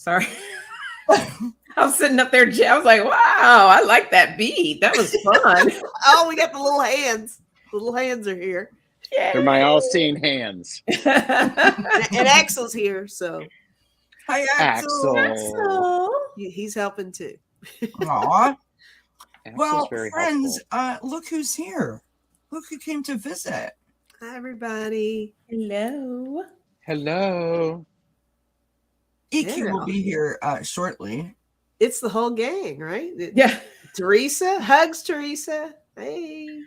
Sorry. I was sitting up there. I was like, wow, I like that beat. That was fun. Oh, we got the little hands. The little hands are here. Yay. They're my all-seeing hands. And Axel's here, so. Hi, Axel. Axel. He's helping too. Aw. Axel's Well, very friends, helpful. look who's here. Look who came to visit. Hi, everybody. Hello. Hello. EQ will be here shortly. It's the whole gang, right? Yeah. Teresa. Hugs, Teresa. Hey.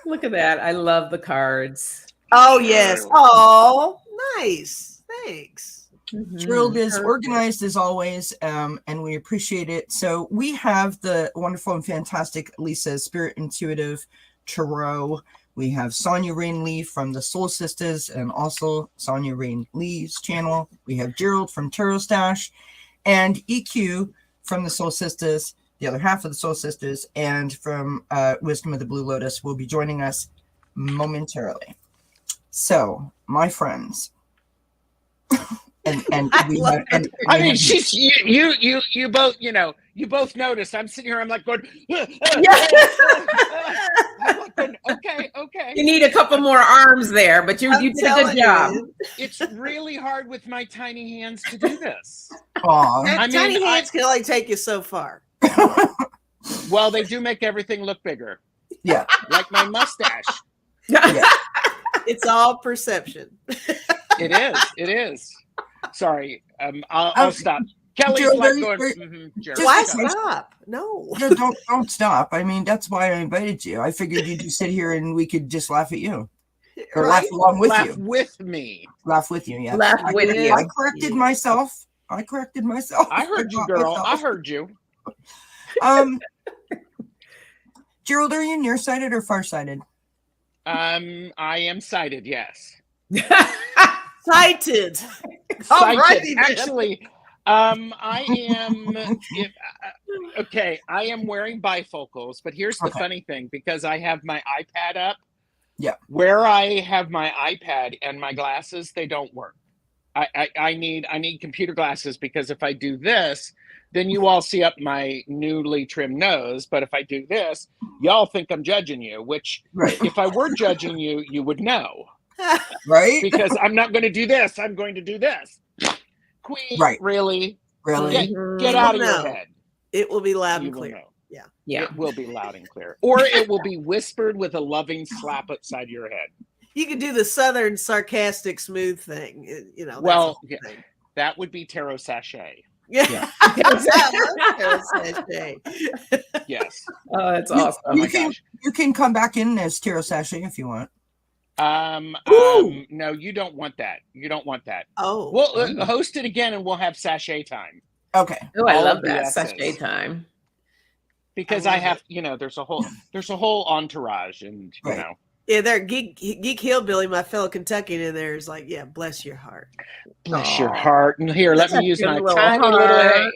Look at that. I love the cards. Oh, yes. Oh, nice. Thanks. Drilled is organized as always, and we appreciate it. So we have the wonderful and fantastic Lisa, Spirit Intuitive Tarot. We have Sonia Rain Lee from the Soul Sisters and also Sonia Rain Lee's channel. We have Gerald from Tarot Stash and EQ from the Soul Sisters, the other half of the Soul Sisters, and from Wisdom of the Blue Lotus will be joining us momentarily. So, my friends, and we have, I mean, she's you both, you both noticed. I'm sitting here, I'm like going, okay. You need a couple more arms there, but you did a good job. It's really hard with my tiny hands to do this. Tiny hands can only take you so far. Well, they do make everything look bigger. Yeah. Like my mustache. Yeah. It's all perception. It is. Sorry, I'll stop. Kelly's Gerald, like going, Gerald, Why stop? No. Don't stop. I mean, that's why I invited you. I figured you'd just sit here and we could just laugh at you. Or laugh along with you. With me. Laugh with you, yeah. Laugh with you. I corrected myself. I heard you, girl. I heard you. Gerald, are you nearsighted or farsighted? I am sighted, yes. Sighted. Sighted. Actually, I am okay. I am wearing bifocals, but here's the funny thing, because I have my iPad up. Yeah. Where I have my iPad and my glasses, they don't work. I need computer glasses, because if I do this, then you all see up my newly trimmed nose. But if I do this, y'all think I'm judging you, which if I were judging you, you would know. Right? Because I'm not going to do this. I'm going to do this. Queen, really? Get out of your head. It will be loud and clear. Yeah. It will be loud and clear. Or it will be whispered with a loving slap upside your head. You can do the southern sarcastic smooth thing. Well, that would be tarot sachet. Yeah. Yes. Oh, that's awesome. You can come back in as tarot sachet if you want. No, you don't want that. Oh. We'll host it again and we'll have sachet time. Okay. Oh, I love that sachet time. Because I have, there's a whole entourage, and you know. Yeah, there, Geek Hillbilly, my fellow Kentuckian in there is like, yeah, bless your heart. Bless your heart. And here, let me use my tiny little hand.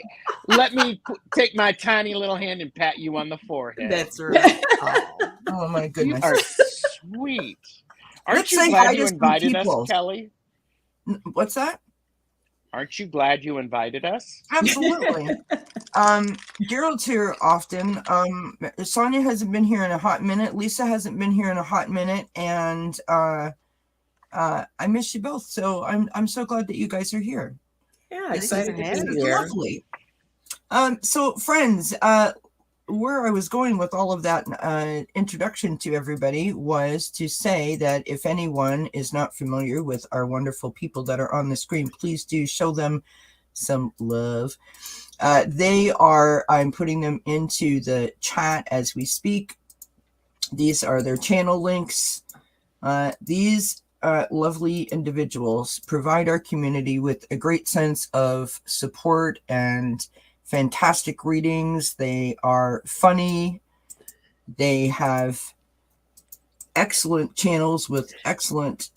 Let me take my tiny little hand and pat you on the forehead. That's right. Oh my goodness. You are sweet. Aren't you glad you invited us, Kelly? What's that? Aren't you glad you invited us? Absolutely. Gerald's here often. Sonia hasn't been here in a hot minute. Lisa hasn't been here in a hot minute, and I miss you both. So I'm so glad that you guys are here. Yeah, excited to be here. Lovely. So friends, where I was going with all of that introduction to everybody was to say that if anyone is not familiar with our wonderful people that are on the screen, please do show them some love. I'm putting them into the chat as we speak. These are their channel links. These lovely individuals provide our community with a great sense of support and fantastic readings. They are funny. They have excellent channels with excellent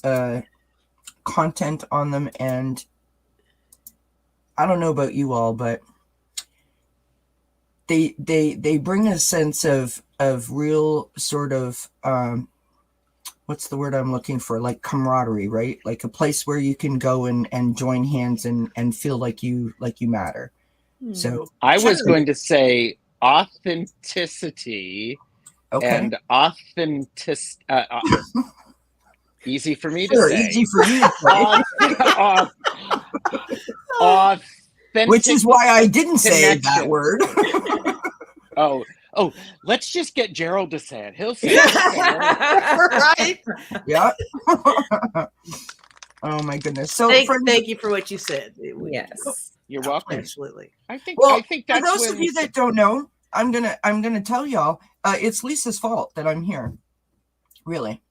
content on them. And I don't know about you all, but they bring a sense of real sort of what's the word I'm looking for? Like camaraderie, right? Like a place where you can go and join hands and feel like you matter. So I was going to say authenticity and easy for me to say. Easy for you to say. Authentic, which is why I didn't say connection. that word. Oh, let's just get Gerald to say it. He'll say it. Right? Yeah. Oh my goodness. So thank you for what you said. Yes. You're welcome. Absolutely. I think for that's those of you that don't know, I'm gonna tell y'all, it's Lisa's fault that I'm here. Really.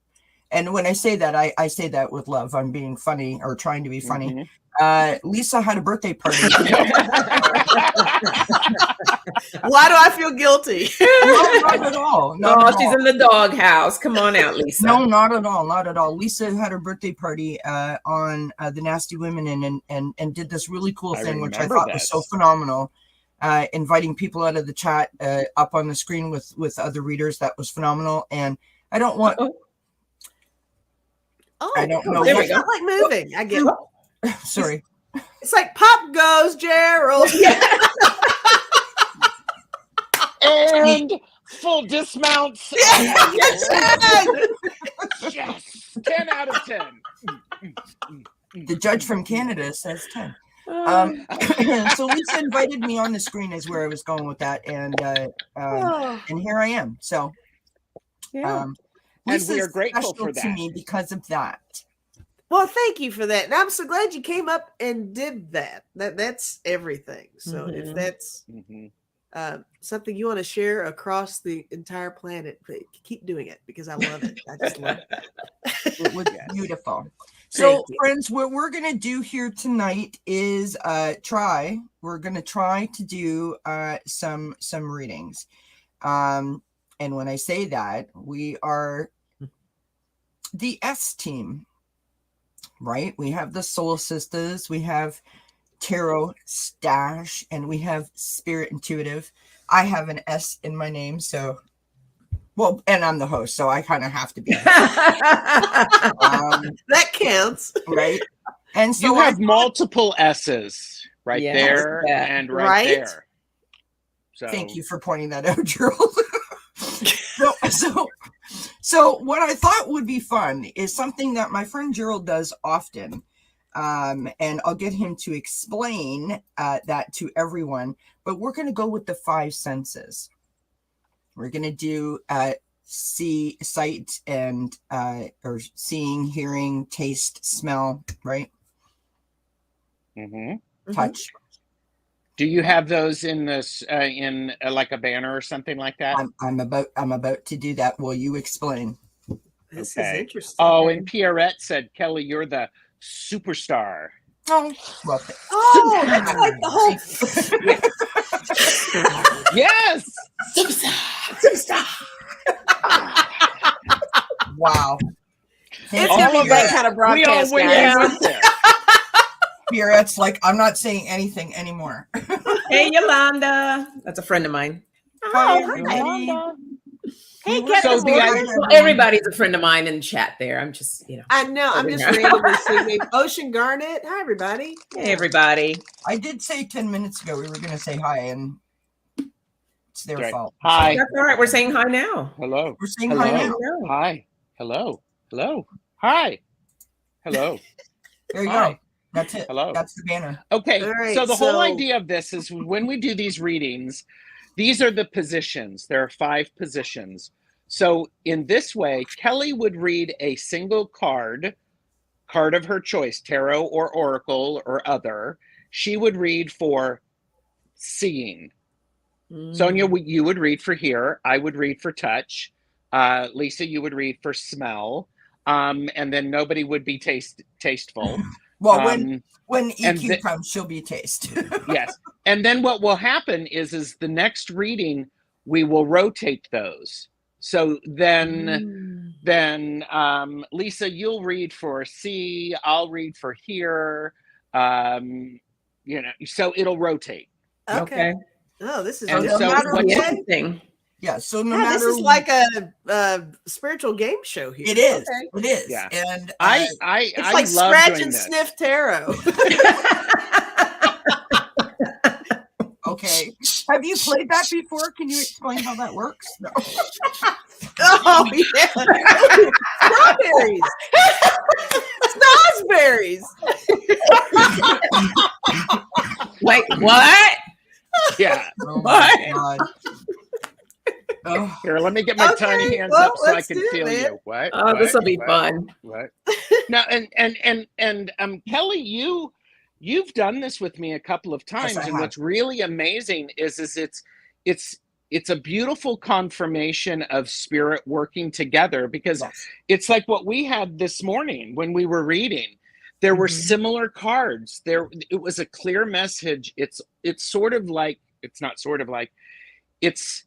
And when I say that, I say that with love. I'm being funny or trying to be funny. Mm-hmm. Lisa had a birthday party. Why do I feel guilty? No, not at all. Not at she's all. in the doghouse. Come on out, Lisa. No, not at all. Not at all. Lisa had her birthday party on the Nasty Women and did this really cool thing, which I thought was so phenomenal. Inviting people out of the chat up on the screen with other readers. That was phenomenal. And I don't want. I don't know. It's not like moving. I get it. Sorry. It's like pop goes Gerald. And full dismounts. Yes. 10 out of 10. The judge from Canada says 10. So Lisa invited me on the screen is where I was going with that. And here I am. So and we are grateful for that. To me because of that. Well, thank you for that. And I'm so glad you came up and did that. That's everything. So if that's something you want to share across the entire planet, keep doing it because I love it. I just love it. It was beautiful. So, friends, what we're going to do here tonight is we're going to try to do some readings. And when I say that, we are the S team. Right? We have the Soul Sisters, we have Tarot Stash, and we have Spirit Intuitive. I have an S in my name, so and I'm the host, so I kind of have to be. That counts, right? And so you have multiple S's there and right there. Thank you for pointing that out, Gerald. So what I thought would be fun is something that my friend Gerald does often. And I'll get him to explain that to everyone. But we're going to go with the 5 senses. We're going to do sight and or seeing, hearing, taste, smell, right? Touch. Do you have those in this in like a banner or something like that? I'm about to do that. Will you explain? This is interesting. Oh, and Pierrette said, Kelly, you're the superstar. Oh, well, that's like the whole. Yes, superstar. Wow. It's gonna be that kind of broadcast, guys. Pierrette's like, I'm not saying anything anymore. Hey, Yolanda. That's a friend of mine. Hi, everybody. Hey, Kevin. So everybody's a friend of mine in the chat there. I'm just, I know. I'm just randomly seeing Ocean Garnet. Hi, everybody. Hey, everybody. I did say 10 minutes ago we were going to say hi, and it's their fault. Hi. That's all right. We're saying hi now. Hello. We're saying hi now. Hi. Hello. Hello. Hi. Hello. There you go. That's it. Hello. That's the banner. Okay. Right, so the whole idea of this is when we do these readings, these are the positions. There are 5 positions. So in this way, Kelly would read a single card of her choice, tarot or oracle or other. She would read for seeing. Sonia, you would read for hear. I would read for touch. Lisa, you would read for smell. And then nobody would be tasteful. Well, when EQ comes, she'll be taste. Yes. And then what will happen is the next reading, we will rotate those. So then Lisa, you'll read for see, I'll read for hear. So it'll rotate. Okay. Oh, this is interesting. Yeah. So no Yeah, matter this is like a spiritual game show here. it is. Okay. It is. Yeah. And It's I like love scratch doing and this. sniff tarot. okay. Have you played that before? Can you explain how that works? No. Oh yeah. Strawberries. Snosberries. Wait, what? Yeah. Oh my What? God. Oh, Here, let me get my Okay, tiny hands well, up so I let's can do it, feel man. you. What? Oh, this will be What? fun. What? Now, and Kelly, you've done this with me a couple of times, I and have. what's really amazing is it's a beautiful confirmation of spirit working together, because yes. it's like what we had this morning when we were reading. There were Mhm. similar cards. It was a clear message. It's sort of like, it's not sort of like, it's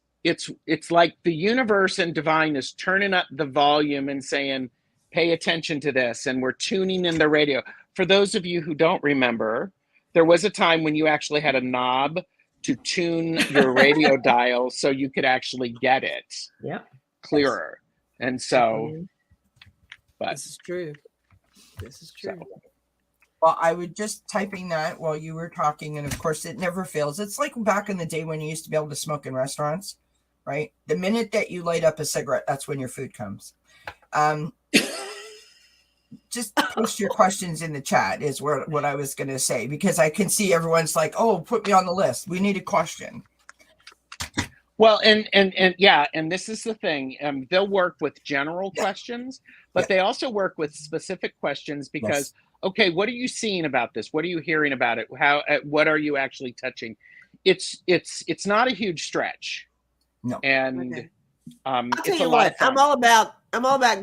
like the universe and divine is turning up the volume and saying, pay attention to this, and we're tuning in the radio. For those of you who don't remember, there was a time when you actually had a knob to tune your radio dial so you could actually get it Yeah. clearer. And so, but This is true. This is true. so, Well, I was just typing that while you were talking, and of course, it never fails. It's like back in the day when you used to be able to smoke in restaurants, right? The minute that you light up a cigarette, that's when your food comes. Just post your questions in the chat is what I was going to say, because I can see everyone's like, oh, put me on the list. We need a question. well, and yeah, and this is the thing. They'll work with general questions, but they also work with specific questions because, okay, what are you seeing about this? What are you hearing about it? What are you actually touching? It's not a huge stretch. No. And Okay. I'll tell you what, I'm all about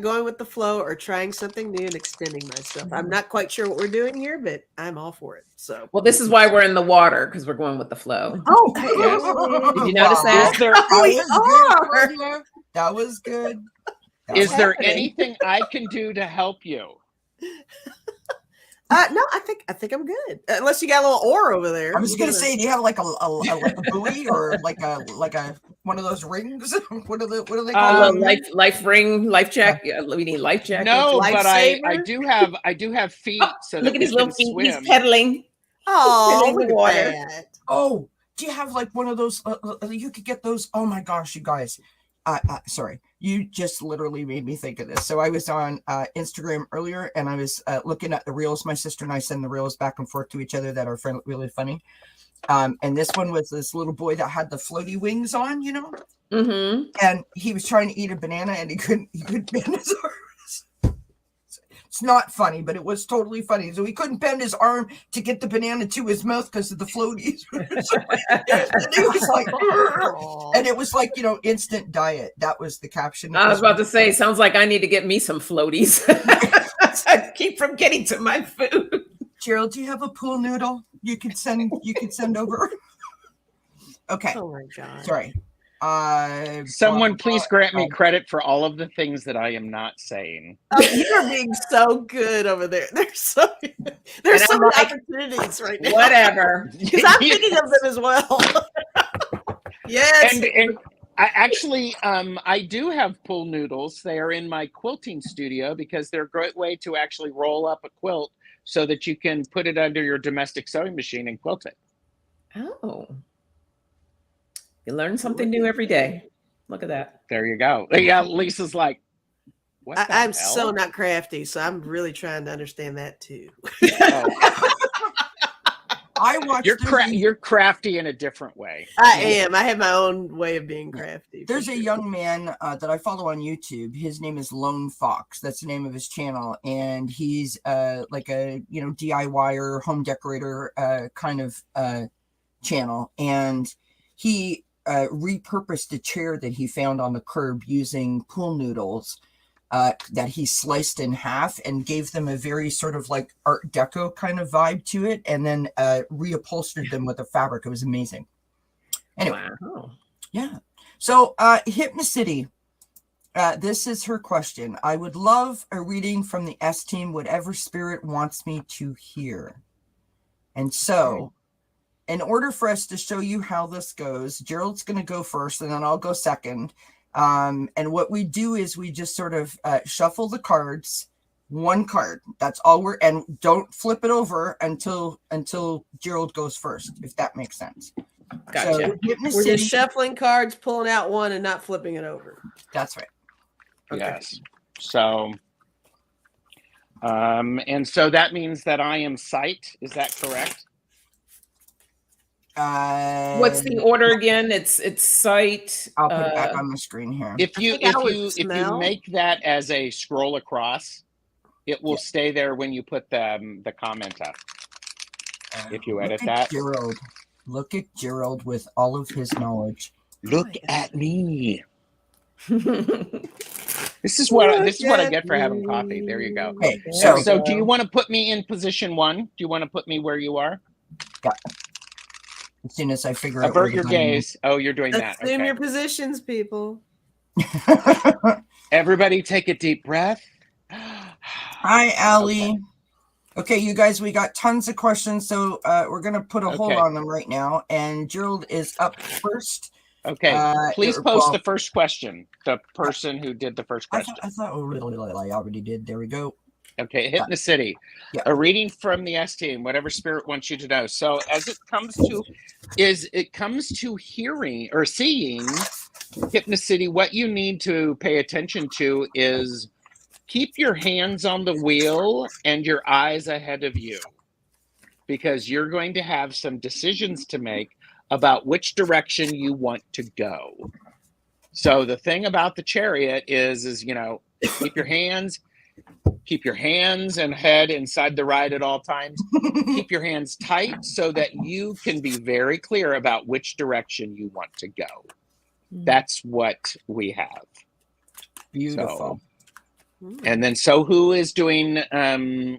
going with the flow or trying something new and extending myself. I'm not quite sure what we're doing here, but I'm all for it. So, Well, this is why we're in the water, because we're going with the flow. oh, Did you notice that? Is there That was good. is there happening? anything I can do to help you? No, I think I'm good. Unless you got a little ore over there. I was going to say, do you have like a buoy or like a one of those rings? What are they A called? little life ring, life jack. We need life jackets. No, but I Lifesaver? do have feet so Look that at we his little can feet. swim. He's pedaling. Oh, in the look water. at that. Oh, do you have like one of those? You could get those. Oh my gosh, you guys. Sorry, you just literally made me think of this. So I was on Instagram earlier, and I was looking at the reels. My sister and I send the reels back and forth to each other that are really funny. And this one was this little boy that had the floaty wings on, you know, and he was trying to eat a banana, and he couldn't bend his arms. It's not funny, but it was totally funny. So he couldn't bend his arm to get the banana to his mouth because of the floaties. And he was like, and it was like, instant diet. That was the caption. I was about to say, sounds like I need to get me some floaties. I keep from getting to my food. Gerald, do you have a pool noodle you could send over? Okay. Oh my God. Sorry. Someone please grant me credit for all of the things that I am not saying. Oh, you're being so good over there. There's so many opportunities right now. Whatever. Because I'm thinking of them as well. Yes. And I actually, I do have pool noodles. They are in my quilting studio because they're a great way to actually roll up a quilt so that you can put it under your domestic sewing machine and quilt it. Oh. You learn something new every day. Look at that. There you go. Yeah, Lisa's like, what the I'm hell? so not crafty, so I'm really trying to understand that too. Oh. I watched. You're crafty in a different way. I am. I have my own way of being crafty. There's a young man that I follow on YouTube. His name is Lone Fox. That's the name of his channel, and he's like a DIYer, home decorator kind of channel. And he repurposed a chair that he found on the curb using pool noodles that he sliced in half and gave them a very sort of like Art Deco kind of vibe to it, and then reupholstered them with a fabric. It was amazing. Anyway, Wow. yeah. So Hypnocity, this is her question. I would love a reading from the S team, whatever spirit wants me to hear. And so in order for us to show you how this goes, Gerald's going to go first, and then I'll go second. And what we do is we just sort of shuffle the cards, one card. That's all and don't flip it over until Gerald goes first, if that makes sense. Gotcha. So, We're just shuffling cards, pulling out one, and not flipping it over. That's right. Okay. Yes. So, and so that means that I am sight. Is that correct? What's the order again? It's sight. I'll put it back on the screen here. If you make that as a scroll across, it will stay there when you put the comment up. If you edit that. Gerald. Look at Gerald with all of his knowledge. Look at me. This is what I get for having coffee. There you go. Okay, so do you want to put me in position 1? Do you want to put me where you are? Yeah. As soon as I figure out. Avert your gaze. Oh, you're doing that. Assume your positions, people. Everybody take a deep breath. Hi, Allie. Okay, you guys, we got tons of questions, so we're going to put a hold on them right now. And Gerald is up first. Okay, please post the first question. The person who did the first question. I thought I already did. There we go. Okay, Hypnocity. Yeah. A reading from the S team, whatever spirit wants you to know. So as it comes to hearing or seeing Hypnocity, what you need to pay attention to is keep your hands on the wheel and your eyes ahead of you, because you're going to have some decisions to make about which direction you want to go. So the thing about the chariot is keep your hands and head inside the ride at all times. Keep your hands tight so that you can be very clear about which direction you want to go. That's what we have. Beautiful. And then, who is doing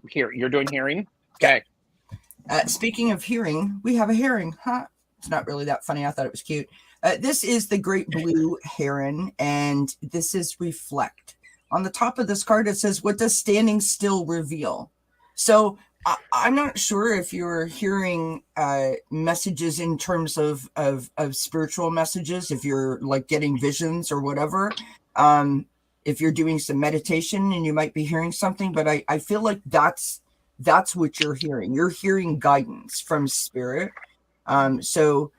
here? You're doing hearing? Okay. Speaking of hearing, we have a heron. Huh? It's not really that funny. I thought it was cute. This is the great blue heron, and this is reflect. On the top of this card, it says, "What does standing still reveal?" So I'm not sure if you're hearing messages in terms of spiritual messages, if you're like getting visions or whatever. If you're doing some meditation and you might be hearing something, but I feel like that's what you're hearing. You're hearing guidance from spirit. So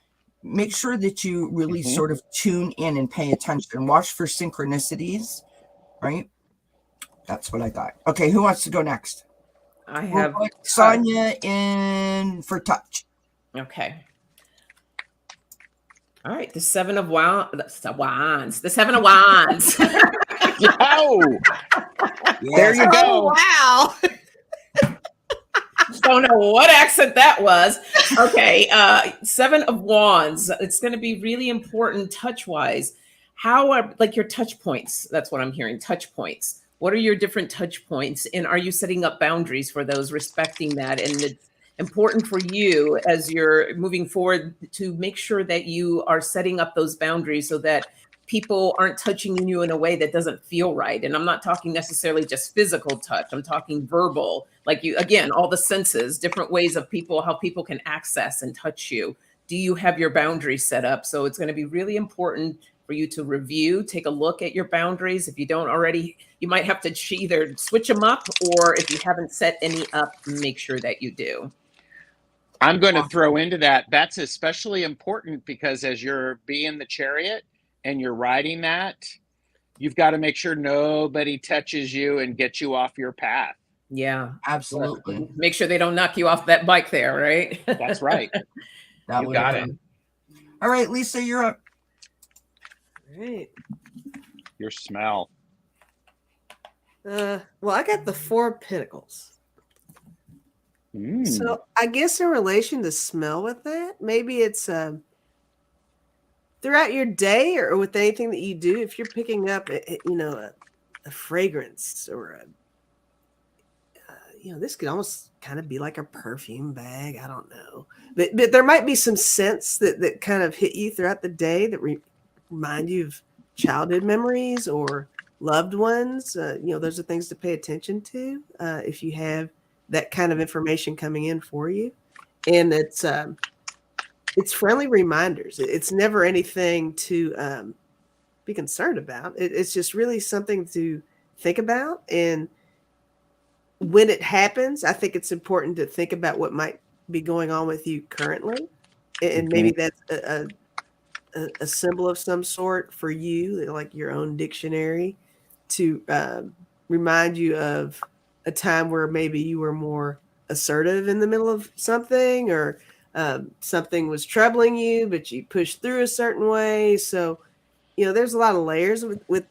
make sure that you really sort of tune in and pay attention. Watch for synchronicities, right? That's what I thought. Okay, who wants to go next? I have Sonia in for touch. Okay. All right, the 7 of wands. The 7 of wands. Oh, there you go. Oh, wow. Don't know what accent that was. Okay, 7 of wands. It's going to be really important touch-wise. How are your touch points? That's what I'm hearing. Touch points. What are your different touch points? And are you setting up boundaries for those, respecting that? And it's important for you as you're moving forward to make sure that you are setting up those boundaries so that people aren't touching you in a way that doesn't feel right. And I'm not talking necessarily just physical touch. I'm talking verbal, all the senses, different ways of how people can access and touch you. Do you have your boundaries set up? So it's going to be really important for you to review, take a look at your boundaries. If you don't already, you might have to either switch them up, or if you haven't set any up, make sure that you do. I'm going to throw into that. That's especially important because as you're being the chariot and you're riding that, you've got to make sure nobody touches you and gets you off your path. Yeah, absolutely. Make sure they don't knock you off that bike there, right? That's right. You got it. All right, Lisa, you're up. Right. Your smell. Well, I got the 4 of Pentacles. So I guess in relation to smell with that, maybe it's throughout your day or with anything that you do, if you're picking up, a fragrance or this could almost kind of be like a perfume bag. I don't know, but there might be some scents that kind of hit you throughout the day that remind you of childhood memories or loved ones. Those are things to pay attention to if you have that kind of information coming in for you. And it's it's friendly reminders. It's never anything to be concerned about. It's just really something to think about. And when it happens, I think it's important to think about what might be going on with you currently. And maybe that's a symbol of some sort for you, like your own dictionary, to remind you of a time where maybe you were more assertive in the middle of something, or something was troubling you, but you pushed through a certain way. So, there's a lot of layers with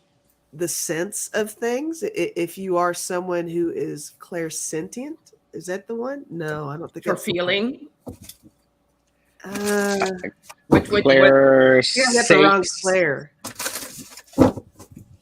the sense of things. If you are someone who is clairsentient, is that the one? No, I don't think For that's the feeling. one. Which Claire, Yeah, that's the wrong Claire.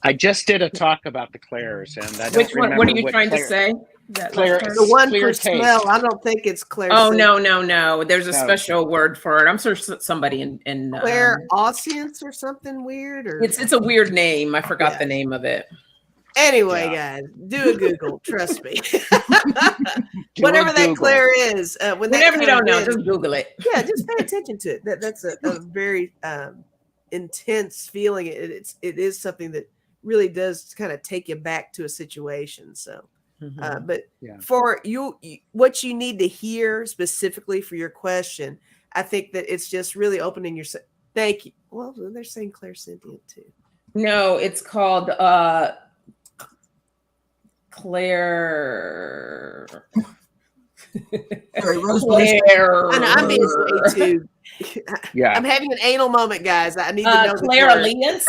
I just did a talk about the Claires, and I don't which one? remember What are you what trying Claire, to say? That Claire, last part? The one clear for taste. smell, I don't think it's Claire. Oh no! There's a No. special word for it. I'm sure somebody in Claire Audience or something weird, or it's a weird name. I forgot Yeah. the name of it. Anyway, Yeah. guys, do a Google. Trust me. Do Whatever a that Google. Claire is, when that Whenever you don't comes know, in, just Google it. yeah, just pay attention to it. That's a very intense feeling. It is something that really does kind of take you back to a situation. So, but Yeah. for you, what you need to hear specifically for your question, I think that it's just really opening your. Thank you. Well, they're saying Claire sentient too. No, it's called Claire. Sorry, Rose. Claire. And I'm being way too. Yeah. I'm having an anal moment, guys. I need to know Claire the word. Alliance.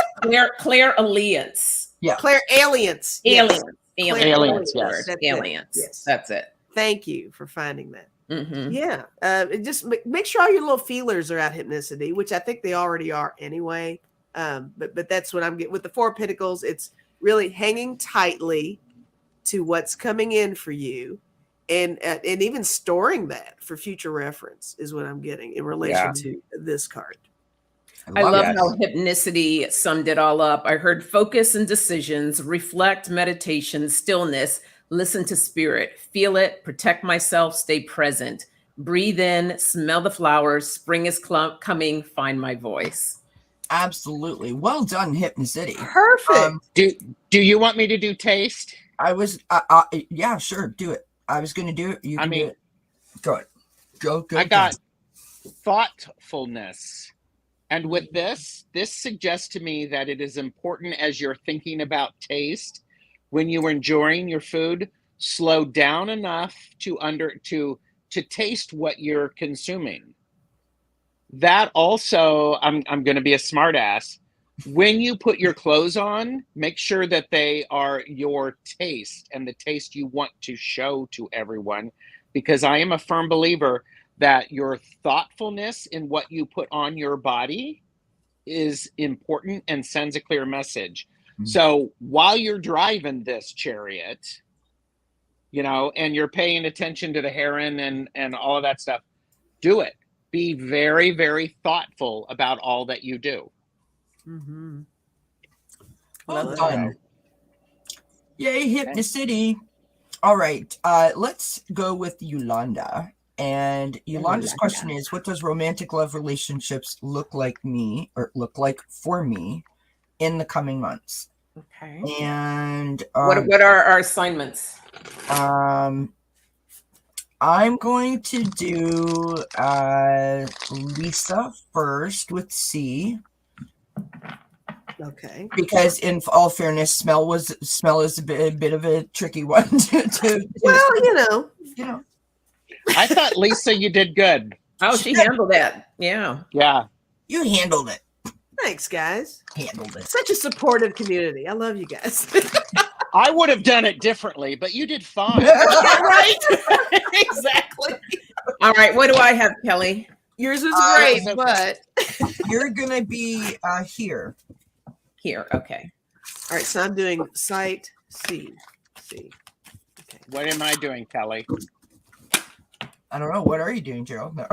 Claire Alliance. Yeah. Claire Aliens. Aliens. Yes. Aliens. Aliens, yes. That's Aliens. It. Yes. That's it. Thank you for finding that. Mm-hmm. Yeah. Just make sure all your little feelers are at Hypnicity, which I think they already are anyway. But that's what I'm getting with the Four of Pentacles. It's really hanging tightly to what's coming in for you, and even storing that for future reference is what I'm getting in relation to this card. I love Yes. how Hypnicity summed it all up. I heard focus and decisions, reflect, meditation, stillness, listen to spirit, feel it, protect myself, stay present, breathe in, smell the flowers, spring is coming, find my voice. Absolutely. Well done, Hypnicity. Perfect. Do you want me to do taste? I was, yeah, sure, do it. I was going to do it. You can do it. Go ahead. Go. I got thoughtfulness. And with this suggests to me that it is important, as you're thinking about taste, when you are enjoying your food, slow down enough to taste what you're consuming. That also, I'm going to be a smart ass. When you put your clothes on, make sure that they are your taste and the taste you want to show to everyone, because I am a firm believer that your thoughtfulness in what you put on your body is important and sends a clear message. Mm-hmm. So while you're driving this chariot, and you're paying attention to the heron and all of that stuff, do it. Be very, very thoughtful about all that you do. Mm-hmm. Well done. Yay, Hypnicity. All right. Let's go with Yolanda. And Yolanda's question is, what does romantic love relationships look like for me in the coming months? Okay. And what are our assignments? I'm going to do Lisa first with C. Okay. Because in all fairness, smell is a bit of a tricky one to well, I thought, Lisa, you did good. Oh, she handled that. Yeah. Yeah. You handled it. Thanks, guys. Handled it. Such a supportive community. I love you guys. I would have done it differently, but you did fine. Right? Exactly. All right. What do I have, Kelly? Yours was great, but you're going to be here. Here. Okay. All right. So I'm doing sight C. Okay. What am I doing, Kelly? I don't know. What are you doing, Joe? No.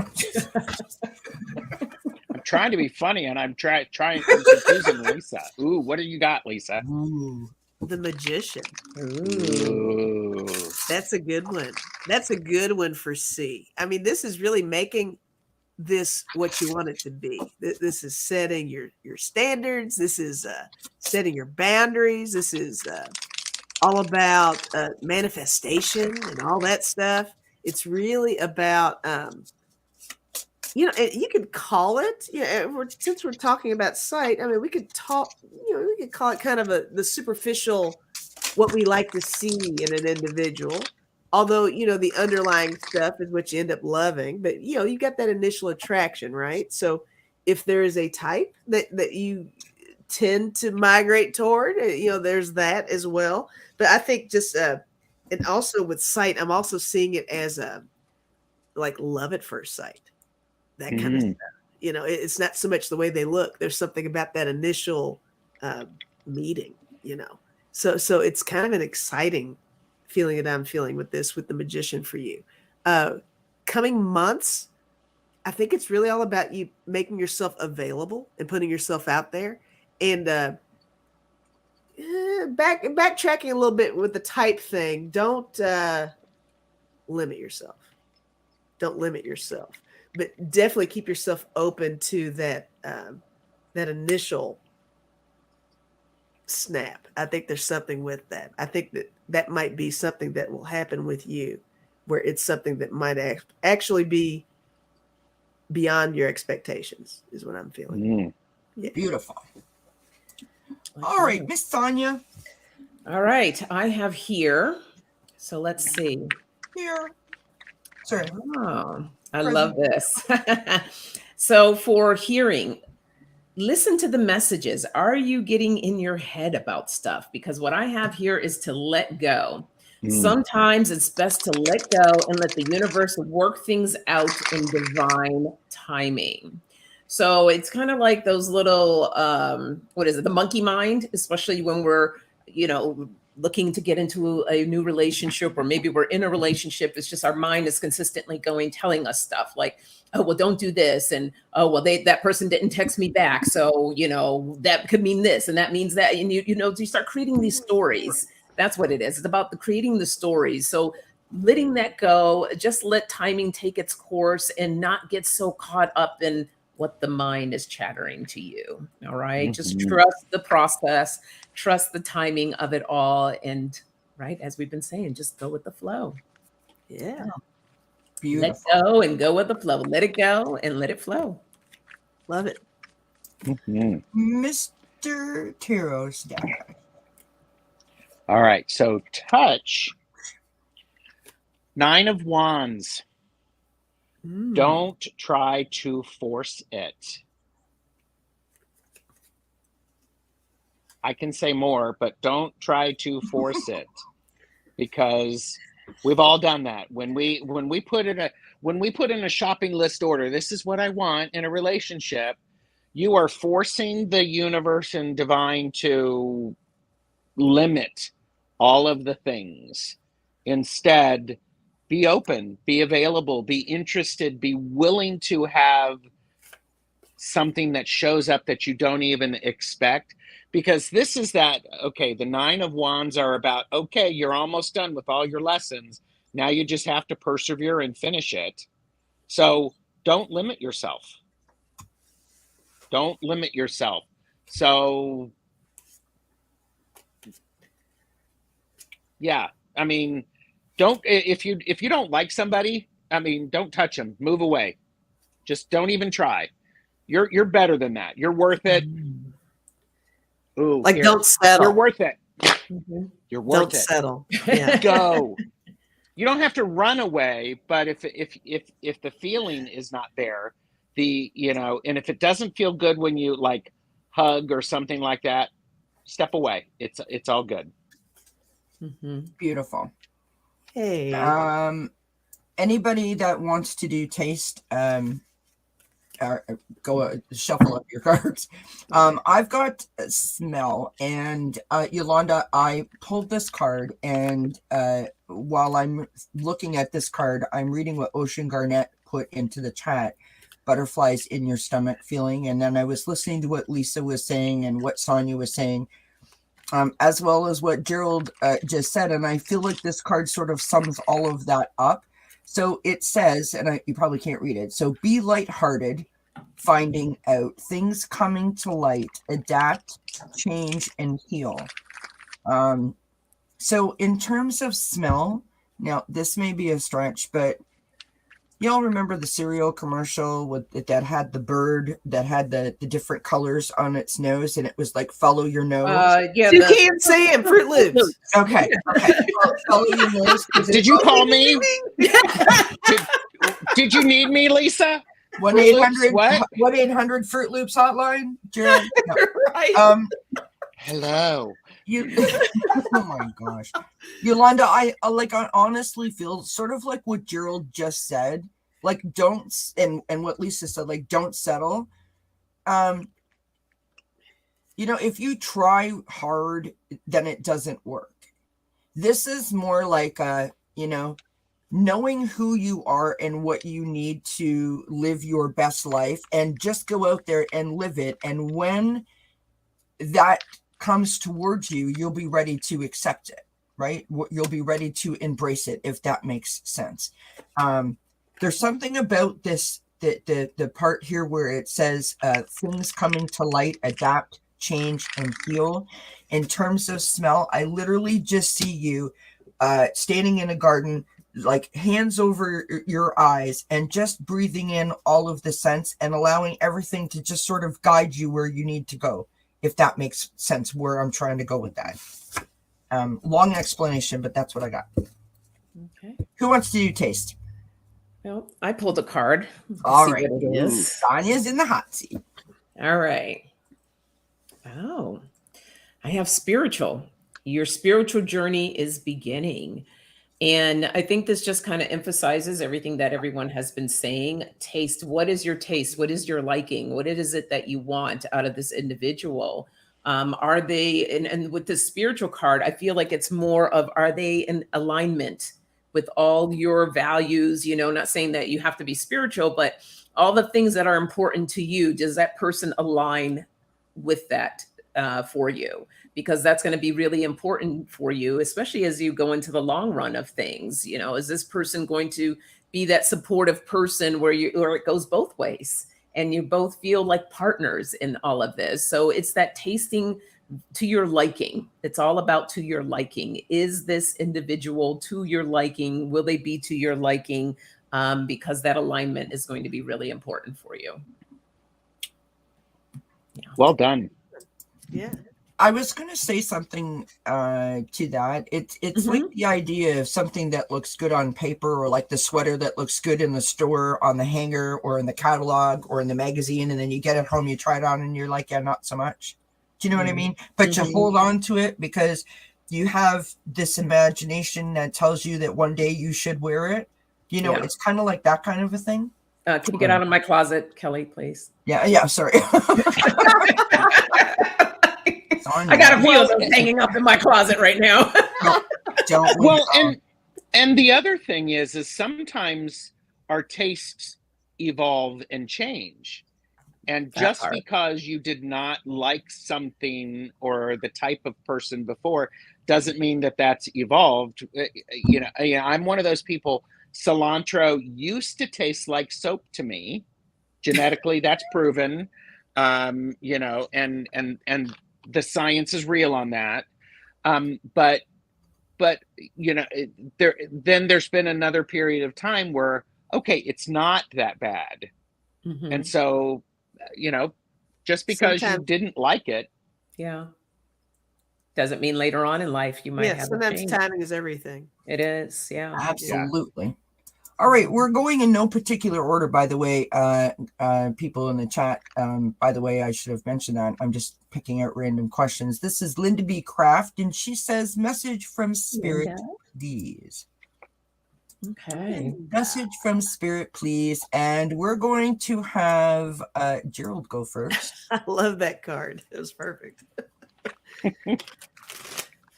I'm trying to be funny, and I'm trying confusing Lisa. Ooh, what do you got, Lisa? Ooh. The Magician. Ooh. That's a good one. That's a good one for C. I mean, this is really making this what you want it to be. This is setting your standards. This is setting your boundaries. This is all about manifestation and all that stuff. It's really about you could call it, since we're talking about sight, I mean, we could talk, we could call it kind of the superficial, what we like to see in an individual. Although, the underlying stuff is what you end up loving, but you got that initial attraction, right? So if there is a type that you tend to migrate toward, there's that as well. But I think just, and also with sight, I'm also seeing it as like love at first sight. That kind of stuff. It's not so much the way they look. There's something about that initial meeting, So it's kind of an exciting feeling that I'm feeling with the magician for you. Coming months, I think it's really all about you making yourself available and putting yourself out there. And backtracking a little bit with the type thing, don't limit yourself. Don't limit yourself. But definitely keep yourself open to that initial snap. I think there's something with that. I think that might be something that will happen with you, where it's something that might actually be beyond your expectations, is what I'm feeling. Yeah. Beautiful. All right, Miss Sonia. All right, I have here. So let's see. Here. Sorry. Oh, I love this. So for hearing, listen to the messages. Are you getting in your head about stuff? Because what I have here is to let go. Sometimes it's best to let go and let the universe work things out in divine timing. So it's kind of like those little, the monkey mind, especially when we're, looking to get into a new relationship, or maybe we're in a relationship. It's just our mind is consistently telling us stuff like, oh, well, don't do this. And, oh, well, that person didn't text me back. So, that could mean this and that means that. And, you start creating these stories. That's what it is. It's about creating the stories. So letting that go, just let timing take its course and not get so caught up in what the mind is chattering to you. All right. Just trust the process, trust the timing of it all. And right, as we've been saying, just go with the flow. Yeah. Beautiful. Let go and go with the flow. Let it go and let it flow. Love it. Mr. Tiro's dad. All right. So touch, 9 of Wands. Don't try to force it. I can say more, but don't try to force it, because we've all done that. When we put in a shopping list order, this is what I want in a relationship, you are forcing the universe and divine to limit all of the things. Instead, be open, be available, be interested, be willing to have something that shows up that you don't even expect. Because this is that, okay, the 9 of Wands are about, okay, you're almost done with all your lessons. Now you just have to persevere and finish it. So don't limit yourself. Don't limit yourself. So, yeah, I mean, if you don't like somebody, I mean, don't touch them. Move away. Just don't even try. You're better than that. You're worth it. Ooh, like, don't settle. You're worth it. You're worth don't it. Settle. Yeah. Go. You don't have to run away, but if the feeling is not there, and if it doesn't feel good when you like hug or something like that, step away. It's all good. Beautiful. Hey. Anybody that wants to do taste, go shuffle up your cards. I've got a smell, and Yolanda, I pulled this card, and while I'm looking at this card, I'm reading what Ocean Garnett put into the chat. Butterflies in your stomach feeling, and then I was listening to what Lisa was saying and what Sonia was saying, as well as what Gerald just said, and I feel like this card sort of sums all of that up. So it says, and you probably can't read it. So be lighthearted, finding out things coming to light, adapt, change, and heal. So in terms of smell, now this may be a stretch, but y'all remember the cereal commercial that had the bird that had the different colors on its nose, and it was like follow your nose. Yeah, You can't say it. Fruit Loops. Okay. Follow your nose. Did you call me? Did you need me, Lisa? 1-800 Fruit Loops hotline. Gerald, no. Right. Oh Hello. my gosh, Yolanda, I honestly feel sort of like what Gerald just said. Like, don't, and what Lisa said, like, don't settle. If you try hard, then it doesn't work. This is more like knowing who you are and what you need to live your best life, and just go out there and live it. And when that comes towards you, you'll be ready to accept it, right? You'll be ready to embrace it, if that makes sense. There's something about this, the part here where it says things coming to light, adapt, change, and heal. In terms of smell, I literally just see you standing in a garden, like hands over your eyes, and just breathing in all of the scents and allowing everything to just sort of guide you where you need to go. If that makes sense, where I'm trying to go with that. Long explanation, but that's what I got. Okay. Who wants to do taste? Well, I pulled a card. All right. What it is. Sonya's in the hot seat. All right. Oh, I have spiritual. Your spiritual journey is beginning. And I think this just kind of emphasizes everything that everyone has been saying. Taste. What is your taste? What is your liking? What is it that you want out of this individual? Are they, and with the spiritual card, I feel like it's more of, are they in alignment with all your values? Not saying that you have to be spiritual, but all the things that are important to you, does that person align with that for you? Because that's going to be really important for you, especially as you go into the long run of things. Is this person going to be that supportive person where it goes both ways and you both feel like partners in all of this? So it's that tasting to your liking. It's all about to your liking. Is this individual to your liking? Will they be to your liking? Because that alignment is going to be really important for you. Yeah. Well done. Yeah. I was going to say something to that. It's like the idea of something that looks good on paper, or like the sweater that looks good in the store on the hanger or in the catalog or in the magazine. And then you get it home, you try it on and you're like, yeah, not so much. Do you know what I mean? But you hold on to it because you have this imagination that tells you that one day you should wear it. It's kind of like that kind of a thing. Can you get out of my closet, Kelly, please? Yeah, sorry. I got a few of those hanging up in my closet right now. And the other thing is sometimes our tastes evolve and change. And just because you did not like something or the type of person before doesn't mean that that's evolved. I'm one of those people. Cilantro used to taste like soap to me. Genetically, that's proven. And the science is real on that. But there's been another period of time where, okay, it's not that bad. And so, just because you didn't like it. Yeah. Doesn't mean later on in life you might have sometimes change. timing is everything. It is. Yeah. Absolutely. Yeah. All right, we're going in no particular order, by the way, people in the chat. By the way, I should have mentioned that. I'm just picking out random questions. This is Linda B. Craft, and she says, message from Spirit, please. Okay. Message from Spirit, please. And we're going to have Gerald go first. I love that card. It was perfect.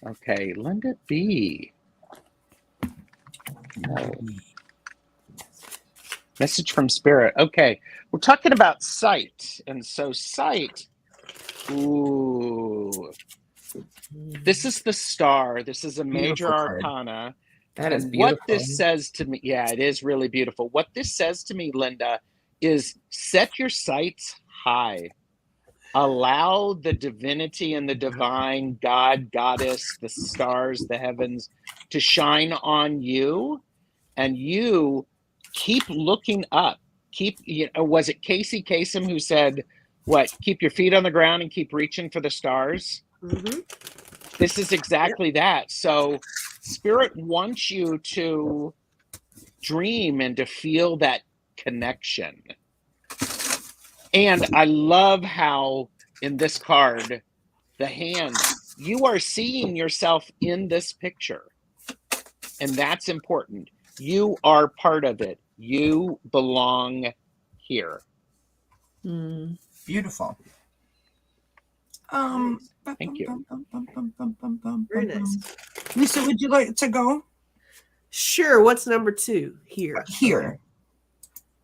Okay, Linda B. No. Message from Spirit. Okay, we're talking about sight. And so sight, ooh. This is the star. This is a major arcana. That is And beautiful. what this says to me, yeah, it is really beautiful. What this says to me, Linda, is set your sights high. Allow the divinity and the divine, God, goddess, the stars, the heavens, to shine on you, and you keep looking up. Was it Casey Kasem who said, what, keep your feet on the ground and keep reaching for the stars? Mm-hmm. This is exactly that. So Spirit wants you to dream and to feel that connection. And I love how in this card, the hands, you are seeing yourself in this picture. And that's important. You are part of it. You belong here. Beautiful. Thank you. Very nice. Lisa, would you like to go? Sure. What's number 2? Here. Here.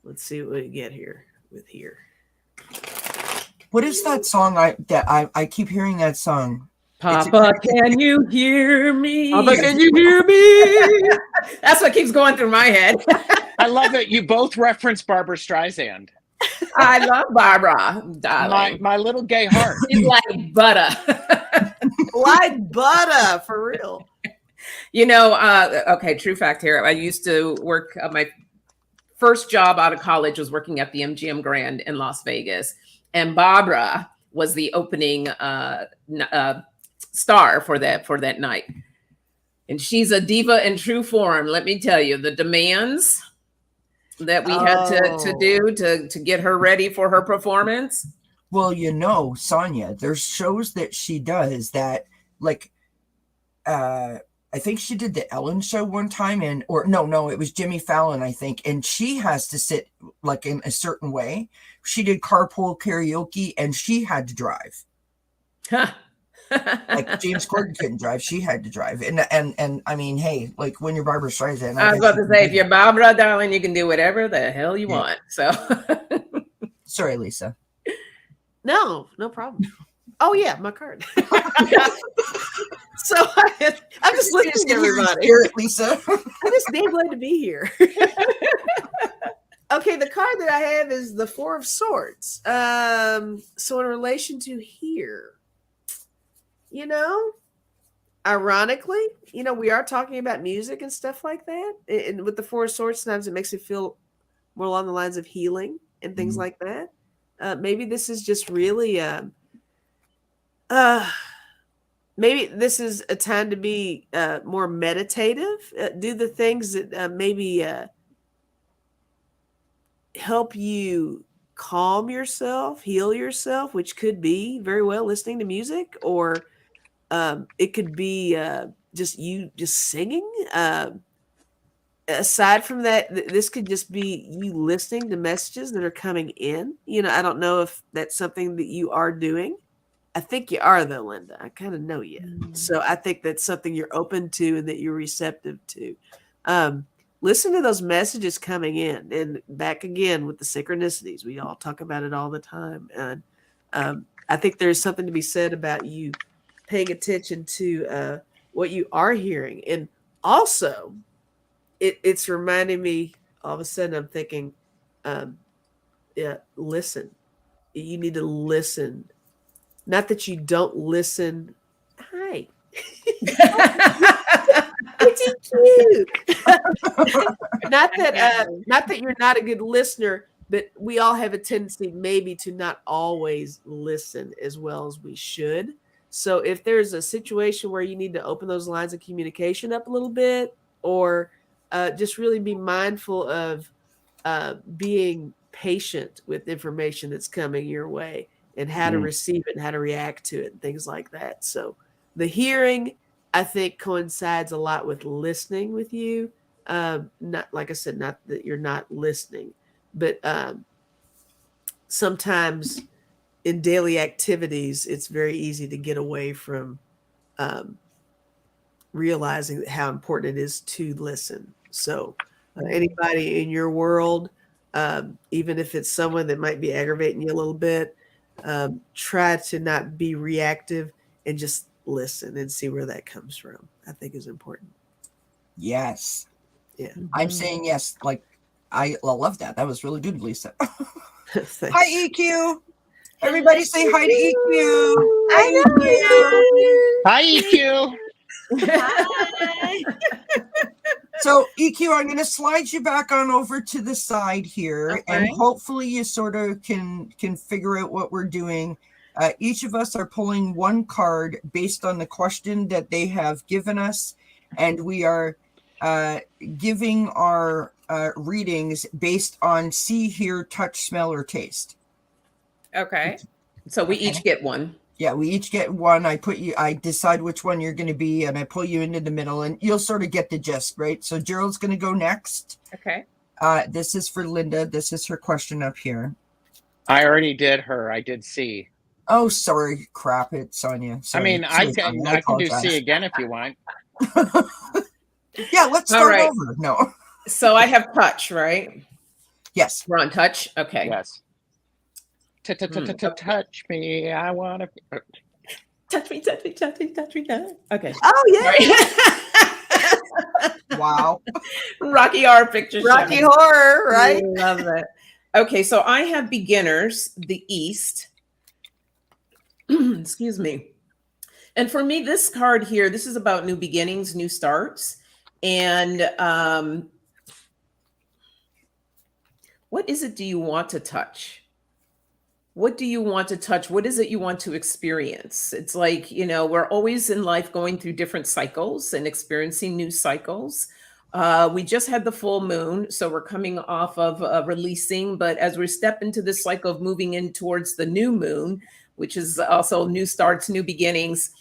Let's see what we get here with here. What is that song? I keep hearing that song. Papa, can you hear me? Papa, can you hear me? That's what keeps going through my head. I love that you both reference Barbara Streisand. I love Barbara, darling. My little gay heart. She's like butter. Like butter, for real. You know, okay, true fact here. I used to work, my first job out of college was working at the MGM Grand in Las Vegas. And Barbara was the opening star for that night. And she's a diva in true form. Let me tell you, the demands that we had to do to get her ready for her performance. Well, you know, Sonia, there's shows that she does that, like, I think she did the Ellen show one time, or no, it was Jimmy Fallon, I think, and she has to sit like in a certain way. She did carpool karaoke, and she had to drive. Like James Corden couldn't drive, she had to drive, and I mean, hey, like when you're Barbara Streisand, I was about to say, if you're Barbara, darling, you can do whatever the hell you want. So, sorry, Lisa. No problem. Oh yeah, my card. So I'm just listening to everybody. Lisa. I'm just damn glad to be here. Okay, the card that I have is the 4 of Swords. So in relation to here, you know, ironically, you know, we are talking about music and stuff like that. And with the 4 of Swords, sometimes it makes it feel more along the lines of healing and things like that. Maybe this is just really maybe this is a time to be more meditative, do the things that maybe help you calm yourself, heal yourself, which could be very well listening to music, or it could be just singing. Aside from that, this could just be you listening to messages that are coming in. You know, I don't know if that's something that you are doing. I think you are, though, Linda. I kind of know you. So I think that's something you're open to and that you're receptive to. Listen to those messages coming in, and back again with the synchronicities. We all talk about it all the time. And I think there's something to be said about you paying attention to what you are hearing. And also, it's reminding me, all of a sudden I'm thinking, listen. You need to listen. Not that you don't listen. Hi. It's cute. Not that you're not a good listener, but we all have a tendency maybe to not always listen as well as we should. So if there's a situation where you need to open those lines of communication up a little bit, or just really be mindful of being patient with information that's coming your way, and how to receive it and how to react to it and things like that. So the hearing, I think, coincides a lot with listening with you. Not, like I said, not that you're not listening, but sometimes in daily activities, it's very easy to get away from realizing how important it is to listen. So anybody in your world, even if it's someone that might be aggravating you a little bit, try to not be reactive and just listen and see where that comes from. I think is important. Yes. Yeah. I'm saying yes. Like, I love that. That was really good, Lisa. Thanks. Hi, EQ. Everybody say hi to EQ. I know. Hi, EQ. Hi. So, EQ, I'm going to slide you back on over to the side here, and Okay. hopefully you sort of can figure out what we're doing. Each of us are pulling one card based on the question that they have given us, and we are giving our readings based on see, hear, touch, smell, or taste. Okay. So we each get one. Yeah, we each get one. I decide which one you're going to be, and I pull you into the middle, and you'll sort of get the gist, right? So Gerald's going to go next. Okay. This is for Linda. This is her question up here. I already did her. I did C. Oh, sorry, crap it, Sonia. Sorry. I can do C again if you want. Yeah, let's All start right. over. No. So I have touch, right? Yes. We're on touch. Okay. Yes. Touch me. I want to. Touch me, touch me, touch me, touch me. Okay. Oh yeah. Sorry. Wow. Rocky Horror Picture Show. Rocky Horror, right? Love it. Okay, so I have beginners, the East. Excuse me. And for me, this card here, this is about new beginnings, new starts. And what is it do you want to touch? What do you want to touch? What is it you want to experience? It's like, we're always in life going through different cycles and experiencing new cycles. We just had the full moon, so we're coming off of releasing. But as we step into this cycle of moving in towards the new moon, which is also new starts, new beginnings,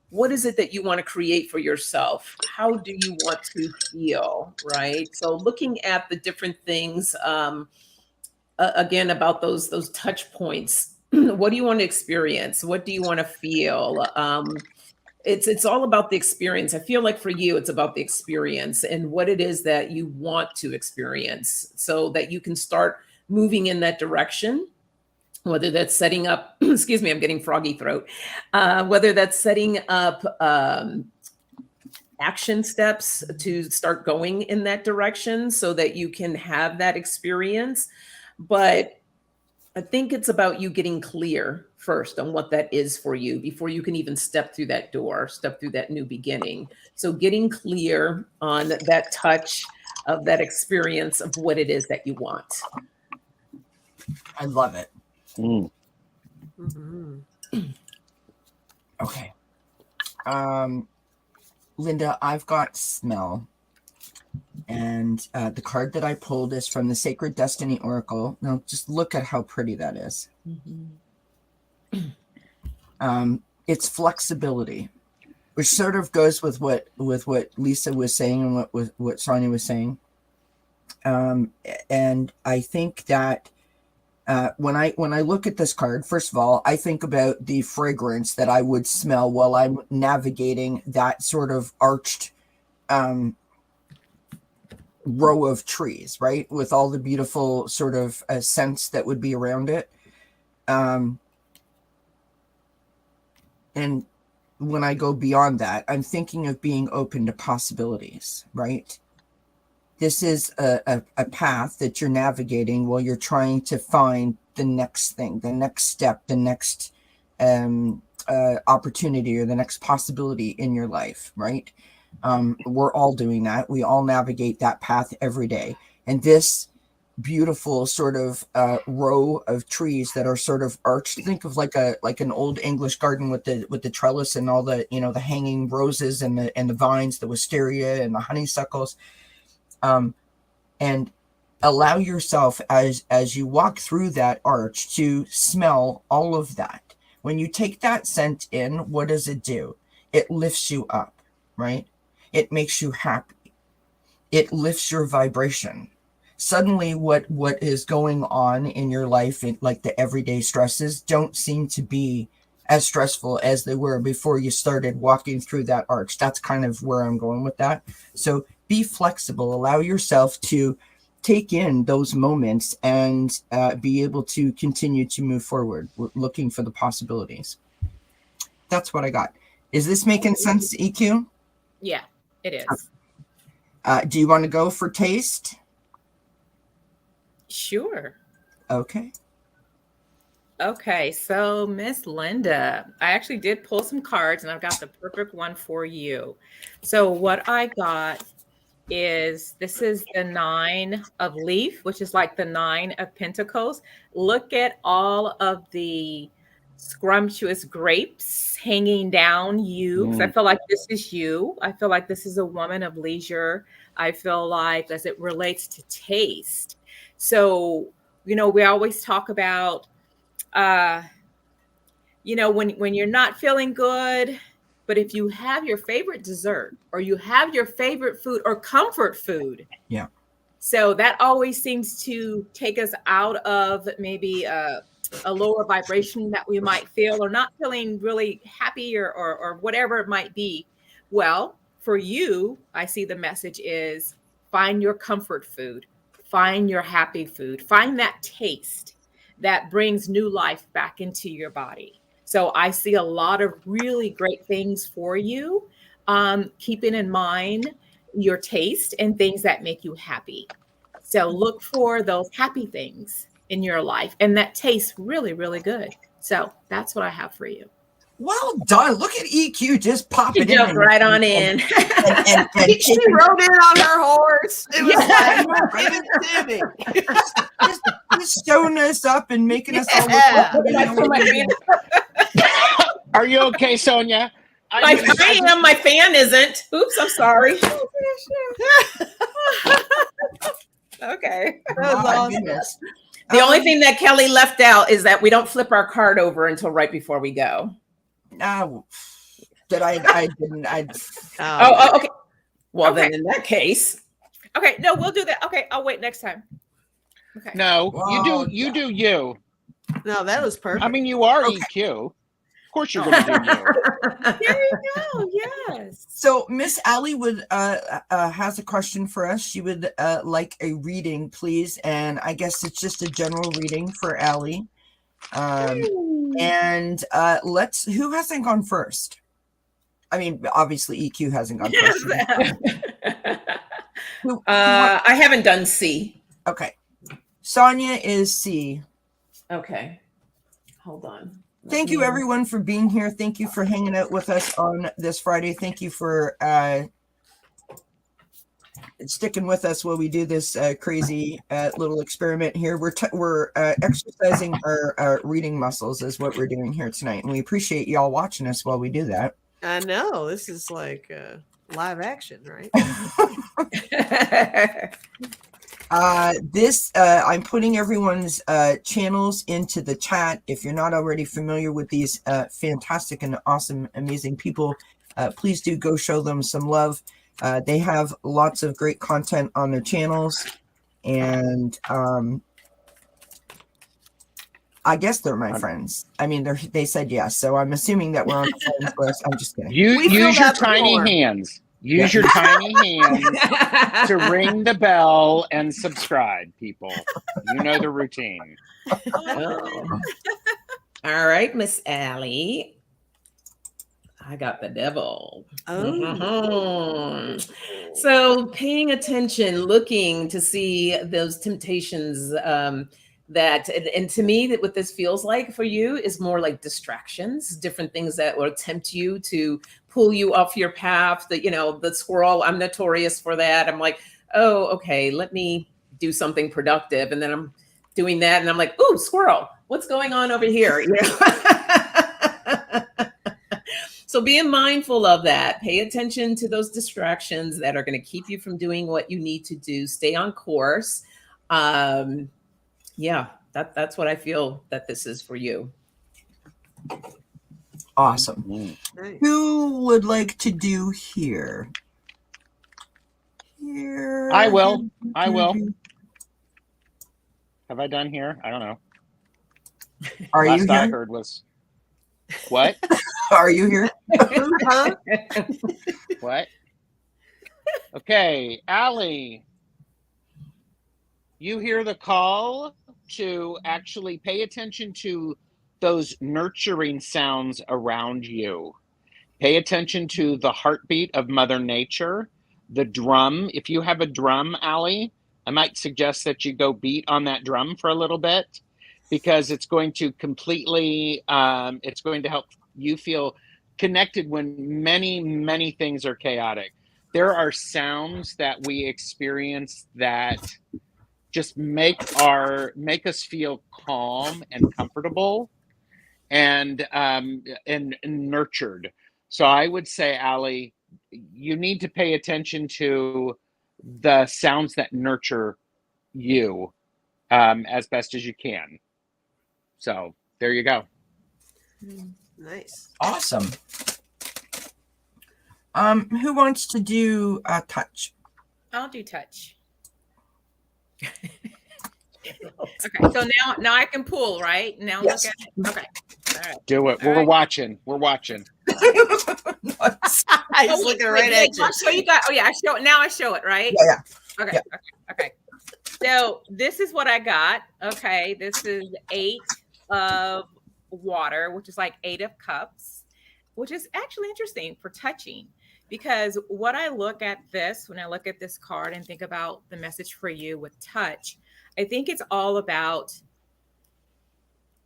what is it that you want to create for yourself? How do you want to feel, right? So looking at the different things, again, about those touch points. What do you want to experience? What do you want to feel? It's all about the experience. I feel like for you, it's about the experience and what it is that you want to experience so that you can start moving in that direction, whether that's setting up, excuse me, I'm getting froggy throat, whether that's setting up action steps to start going in that direction so that you can have that experience. But I think it's about you getting clear first on what that is for you before you can even step through that door, step through that new beginning. So getting clear on that touch of that experience of what it is that you want. I love it. Mm-hmm. Okay. Linda, I've got smell. And the card that I pulled is from the Sacred Destiny Oracle. Now, just look at how pretty that is. Mm-hmm. It's flexibility, which sort of goes with what Lisa was saying and what Sonia was saying. And I think that when I look at this card, first of all, I think about the fragrance that I would smell while I'm navigating that sort of arched row of trees, right? With all the beautiful sort of scents that would be around it. And when I go beyond that, I'm thinking of being open to possibilities, right? This is a path that you're navigating while you're trying to find the next thing, the next step, the next opportunity or the next possibility in your life, right? We're all doing that. We all navigate that path every day. And this beautiful sort of row of trees that are sort of arched, think of like an old English garden with the trellis and all the, the hanging roses and the vines, the wisteria and the honeysuckles. And allow yourself as you walk through that arch to smell all of that. When you take that scent in, what does it do? It lifts you up, right? It makes you happy. It lifts your vibration. Suddenly what is going on in your life, like the everyday stresses, don't seem to be as stressful as they were before you started walking through that arch. That's kind of where I'm going with that. So be flexible. Allow yourself to take in those moments and be able to continue to move forward, looking for the possibilities. That's what I got. Is this making sense, EQ? Yeah, it is. Do you want to go for taste? Sure. Okay. Okay, so Miss Linda, I actually did pull some cards and I've got the perfect one for you. So what I got is this is the 9 of leaf, which is like the 9 of pentacles. Look at all of the scrumptious grapes hanging down you, because I feel like this is you. I feel like this is a woman of leisure. I feel like as it relates to taste. So, we always talk about uh when you're not feeling good, but if you have your favorite dessert or you have your favorite food or comfort food, Yeah. so that always seems to take us out of maybe a lower vibration that we might feel, or not feeling really happy, or whatever it might be. Well, for you, I see the message is find your comfort food, find your happy food, find that taste that brings new life back into your body. So I see a lot of really great things for you. Keeping in mind your taste and things that make you happy. So look for those happy things in your life, and that tastes really, really good. So that's what I have for you. Well done. Look at EQ just popping You in. jumped right on in. She rode in on her horse. It was like just showing us up and making us all Yeah. Are you okay, Sonia? I am. My fan isn't. Oops, I'm sorry. Okay. That was awesome. goodness. The only thing that Kelly left out is that we don't flip our card over until right before we go. That I didn't. Oh, okay. Well, Okay. then in that case, Okay, no, we'll do that. Okay, I'll wait next time. Okay. No, Wow. you do you. No, that was perfect. I mean, you are Okay. EQ. Of course you're going to do you. There you go. Yes. So Miss Allie would has a question for us. She would like a reading, please, and I guess it's just a general reading for Allie. And who hasn't gone first? I mean, obviously EQ hasn't gone first. I haven't done C. Okay, Sonia is C. Okay, hold on. Thank you, everyone, for being here. Thank you for hanging out with us on this Friday. Thank you for sticking with us while we do this crazy little experiment here. We're exercising our reading muscles is what we're doing here tonight, and we appreciate y'all watching us while we do that. I know this is like live action, right? I'm putting everyone's channels into the chat. If you're not already familiar with these fantastic and awesome, amazing people, please do go show them some love. They have lots of great content on their channels, and I guess they're my friends. I mean, they said yes, so I'm assuming that we're on the friends list. I'm just kidding. Use your tiny hands. Use your tiny hands to ring the bell and subscribe, people. You know the routine. Oh. All right, Miss Allie. I got the devil. Oh. So paying attention, looking to see those temptations and to me, that what this feels like for you is more like distractions, different things that will tempt you to pull you off your path. The squirrel, I'm notorious for that. I'm like, oh, okay, let me do something productive. And then I'm doing that and I'm like, ooh, squirrel, what's going on over here? So being mindful of that, pay attention to those distractions that are going to keep you from doing what you need to do. Stay on course. Yeah, that's what I feel that this is for you. Awesome. Nice. Who would like to do here? Here. I will. Have I done here? I don't know. Are you Last I here? heard was what? Are you here? Huh? What? Okay, Allie. You hear the call to actually pay attention to those nurturing sounds around you. Pay attention to the heartbeat of Mother Nature, the drum. If you have a drum, Allie, I might suggest that you go beat on that drum for a little bit, because it's going to completely, it's going to help you feel connected when many, many things are chaotic. There are sounds that we experience that just make us feel calm and comfortable and nurtured. So I would say, Allie, you need to pay attention to the sounds that nurture you as best as you can. So there you go. Nice. Awesome. Who wants to do touch? I'll do touch. Okay, so now I can pull, right? Now Yes. look at it. Okay. All right. Do it. All We're right. watching. We're watching. Nice. He's looking right at you. So you got. Oh yeah, I show it now. I show it, right? Yeah. Okay. Yeah. Okay. So this is what I got. Okay, this is 8 of water, which is like 8 of cups, which is actually interesting for touching, because what I look at this when I look at this card and think about the message for you with touch, I think it's all about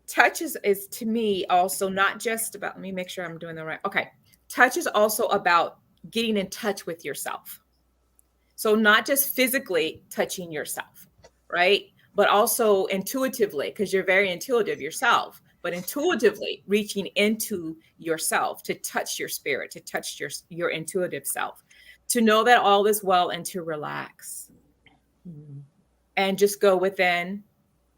touch is to me also not just about, let me make sure I'm doing the right. Okay. Touch is also about getting in touch with yourself. So not just physically touching yourself, right? But also intuitively, because you're very intuitive yourself, but intuitively reaching into yourself to touch your spirit, to touch your intuitive self, to know that all is well and to relax. And just go within.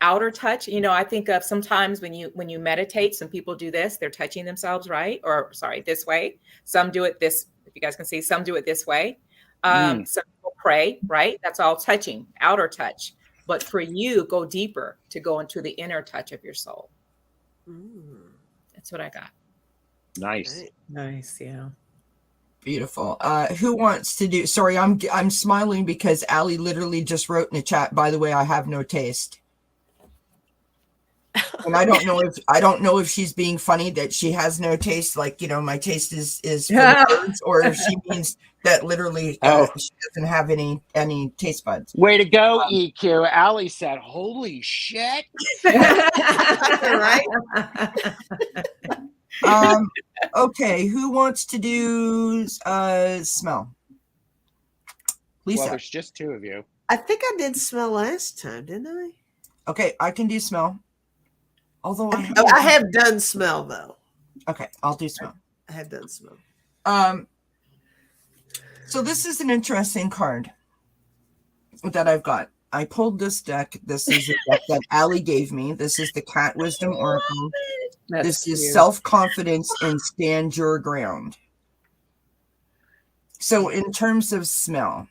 Outer touch, I think of sometimes when you meditate, some people do this, they're touching themselves, right? Or sorry, this way. Some do it this, if you guys can see, some do it this way. Some people pray, right? That's all touching, outer touch. But for you, go deeper to go into the inner touch of your soul. That's what I got. Nice. Nice, yeah. Beautiful. Who wants to do? Sorry, I'm smiling because Allie literally just wrote in the chat. By the way, I have no taste. And I don't know if she's being funny that she has no taste, like, my taste is for the birds, or if she means that literally she doesn't have any taste buds. Way to go, EQ. Allie said, "Holy shit!" Right? Okay, who wants to do smell? Lisa. Well, there's just 2 of you. I think I did smell last time, didn't I? Okay, I can do smell. Although I have done smell though. Okay, I'll do smell. I have done smell. So this is an interesting card that I've got. I pulled this deck. This is a deck that Allie gave me. This is the Cat Wisdom Oracle. This is self-confidence and stand your ground. So in terms of smell,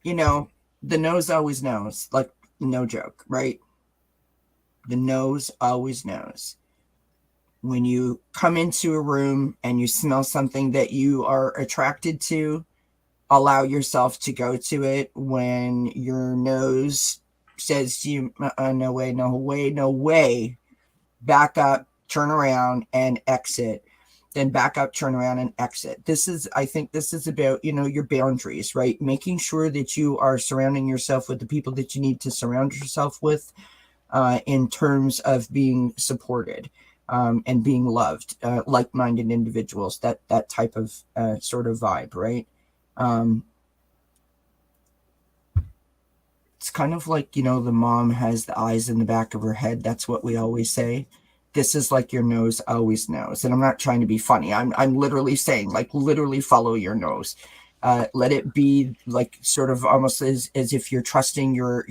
the nose always knows, like no joke, right? The nose always knows. When you come into a room and you smell something that you are attracted to, allow yourself to go to it. When your nose says to you, no way, no way, no way, back up, turn around and exit. Then back up, turn around and exit. I think this is about, your boundaries, right? Making sure that you are surrounding yourself with the people that you need to surround yourself with. In terms of being supported and being loved, like-minded individuals, that type of sort of vibe, right? It's kind of like, the mom has the eyes in the back of her head. That's what we always say. This is like your nose always knows. And I'm not trying to be funny. I'm literally saying, like, literally follow your nose. Let it be like sort of almost as if you're trusting your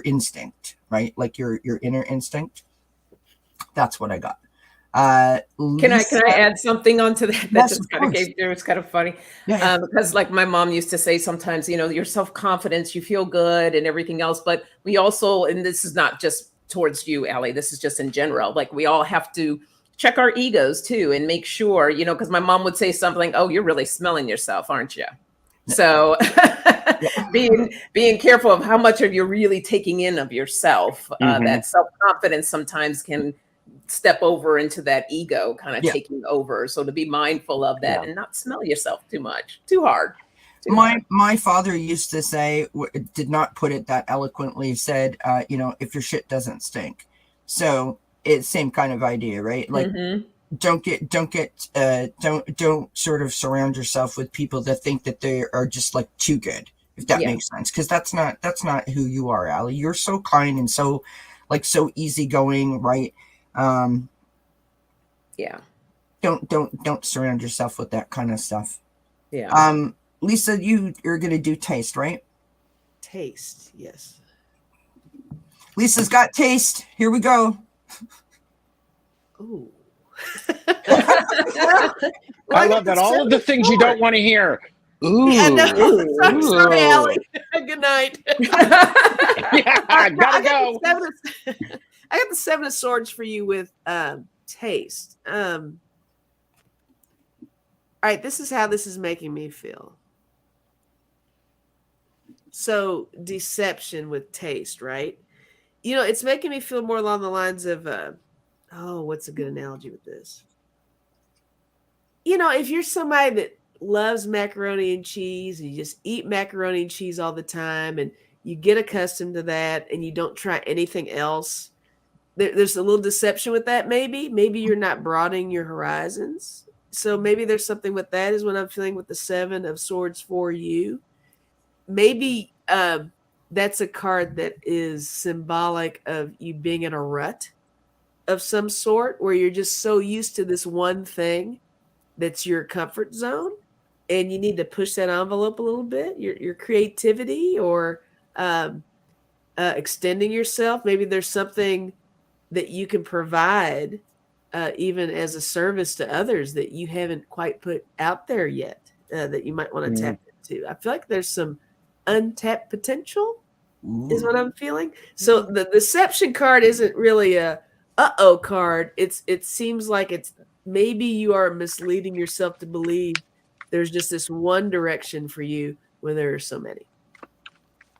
instinct, right? Like your inner instinct. That's what I got. Can I add something onto that? That Yes, just kind of came through. It's kind of funny. Yeah. Because like my mom used to say sometimes, your self-confidence, you feel good and everything else. But we also, and this is not just towards you, Allie, this is just in general, like we all have to check our egos too and make sure, because my mom would say something, oh, you're really smelling yourself, aren't you? So being careful of how much are you really taking in of yourself. That self-confidence sometimes can step over into that ego kind of taking over. So to be mindful of that and not smell yourself too hard. My father used to say, did not put it that eloquently, said, if your shit doesn't stink. So it's same kind of idea, right? Like, don't sort of surround yourself with people that think that they are just like too good, if that makes sense. Because that's not who you are, Allie. You're so kind and so easygoing, right? Don't surround yourself with that kind of stuff. Lisa, you're gonna do taste, right? Taste, yes. Lisa's got taste. Here we go. Ooh. I love that. All of the things you don't want to hear. Ooh. Yeah, no. I'm sorry, Allie. Good night. Yeah, gotta go. I got the 7 of Swords for you with taste. All right, this is how this is making me feel. So deception with taste, right? It's making me feel more along the lines of, what's a good analogy with this? If you're somebody that loves macaroni and cheese and you just eat macaroni and cheese all the time and you get accustomed to that and you don't try anything else, there's a little deception with that. Maybe you're not broadening your horizons. So maybe there's something with that is what I'm feeling with the 7 of Swords for you. Maybe that's a card that is symbolic of you being in a rut of some sort where you're just so used to this one thing that's your comfort zone and you need to push that envelope a little bit, your creativity or extending yourself. Maybe there's something that you can provide even as a service to others that you haven't quite put out there yet that you might want to tap into. I feel like there's some untapped potential is what I'm feeling. So the deception card isn't really a uh-oh card. It seems like it's maybe you are misleading yourself to believe there's just this one direction for you when there are so many,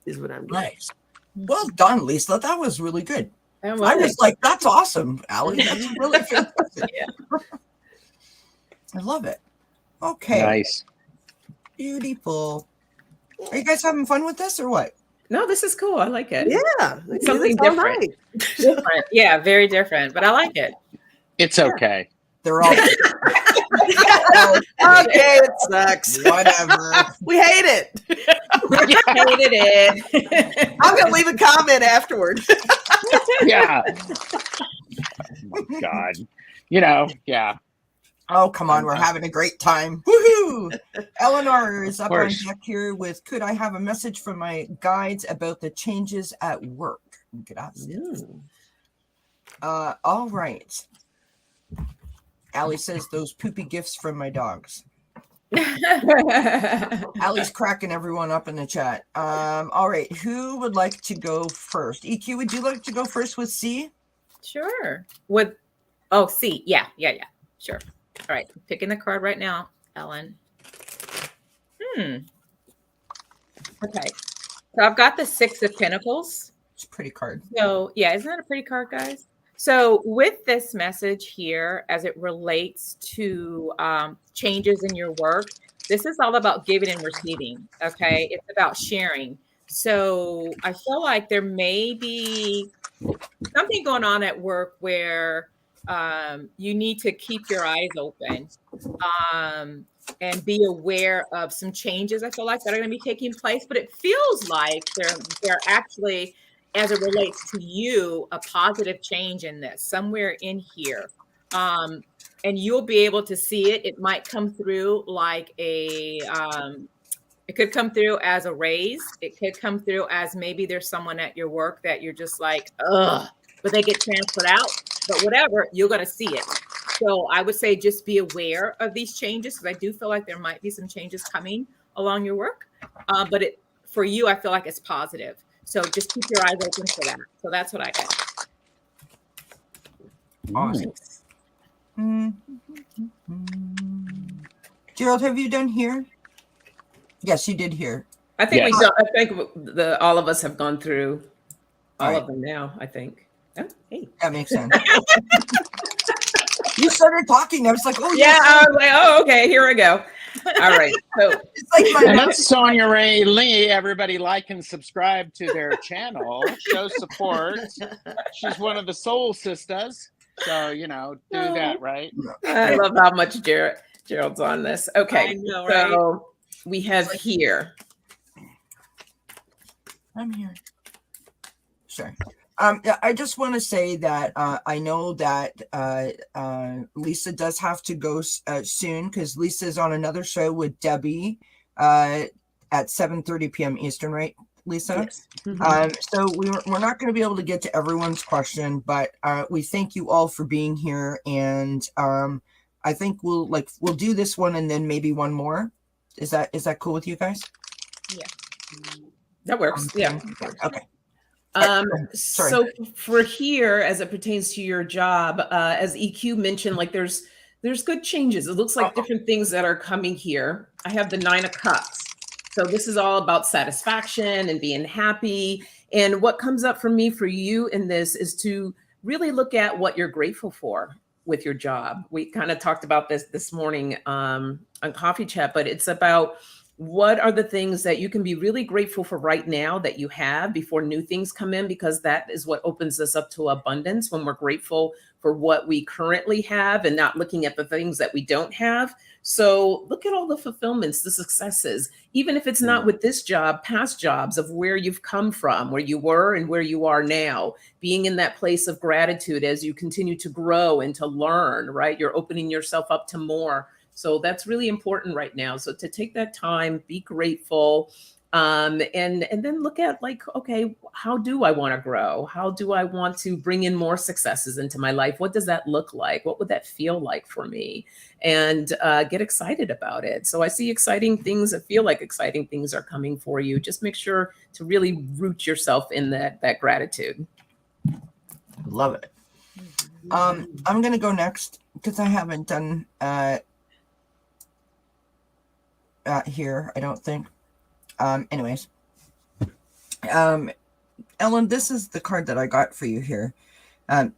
is what I'm getting. Nice. Well done, Lisa. That was really good. I was like, that's awesome, Allie. That's really fantastic. I love it. Okay. Nice. Beautiful. Are you guys having fun with this or what? No, this is cool. I like it. Yeah. It's something different. Different. Yeah, very different, but I like it. It's okay. They're all Okay, it sucks. whatever. We hate it. Hated it. I'm going to leave a comment afterward. Yeah. Oh, God. Yeah. Oh, come on. We're having a great time. Woohoo! Eleanor is up on course. deck here with, could I have a message from my guides about the changes at work? We could ask. All right. Allie says those poopy gifts from my dogs. Allie's cracking everyone up in the chat. All right. Who would like to go first? EQ, would you like to go first with C? Sure. C. Yeah. Sure. All right. I'm picking the card right now, Ellen. Okay. So I've got the 6 of Pentacles. It's a pretty card. So yeah, isn't that a pretty card, guys? So with this message here, as it relates to changes in your work, this is all about giving and receiving. Okay. It's about sharing. So I feel like there may be something going on at work where you need to keep your eyes open and be aware of some changes, I feel like, that are going to be taking place. But it feels like they're actually, as it relates to you, a positive change in this somewhere in here. And you'll be able to see it. It might come through like it could come through as a raise. It could come through as maybe there's someone at your work that you're just like, ugh, but they get transferred out. But whatever, you're going to see it. So I would say just be aware of these changes, because I do feel like there might be some changes coming along your work. But for you, I feel like it's positive. So just keep your eyes open for that. So that's what I got. Awesome. Gerald, have you done here? Yes, you did here. I think Yes. I think all of us have gone through all of them now, I think. Oh, hey. That makes sense. You started talking. I was like, oh, Yeah, I was like, oh, okay, here we go. All right. So It's like my And that's Sonia Ray Lee. Everybody like and subscribe to their channel. Show support. She's one of the soul sisters. So, do that, right? I love how much Gerald's on this. Okay. I know, right? So we have here. I'm here. Sure. Yeah, I just want to say that I know that Lisa does have to go soon because Lisa's on another show with Debbie at 7:30 p.m. Eastern, right, Lisa? Yes. Mm-hmm. So we're not going to be able to get to everyone's question, but we thank you all for being here, and I think we'll do this one and then maybe one more. Is that cool with you guys? Yeah. That works. Yeah. Okay. So for here, as it pertains to your job, as EQ mentioned, like there's good changes. It looks like different things that are coming here. I have the 9 of Cups. So this is all about satisfaction and being happy. And what comes up for me, for you in this, is to really look at what you're grateful for with your job. We kind of talked about this morning on Coffee Chat, but it's about what are the things that you can be really grateful for right now that you have before new things come in, because that is what opens us up to abundance when we're grateful for what we currently have and not looking at the things that we don't have. So look at all the fulfillments, the successes, even if it's not with this job, past jobs of where you've come from, where you were and where you are now, being in that place of gratitude as you continue to grow and to learn, right? You're opening yourself up to more. So that's really important right now. So to take that time, be grateful, and then look at like, okay, how do I want to grow? How do I want to bring in more successes into my life? What does that look like? What would that feel like for me? And get excited about it. So I see exciting things. I feel like exciting things are coming for you. Just make sure to really root yourself in that gratitude. Love it. I'm going to go next because I haven't done here, I don't think. Anyways, Ellen, this is the card that I got for you here.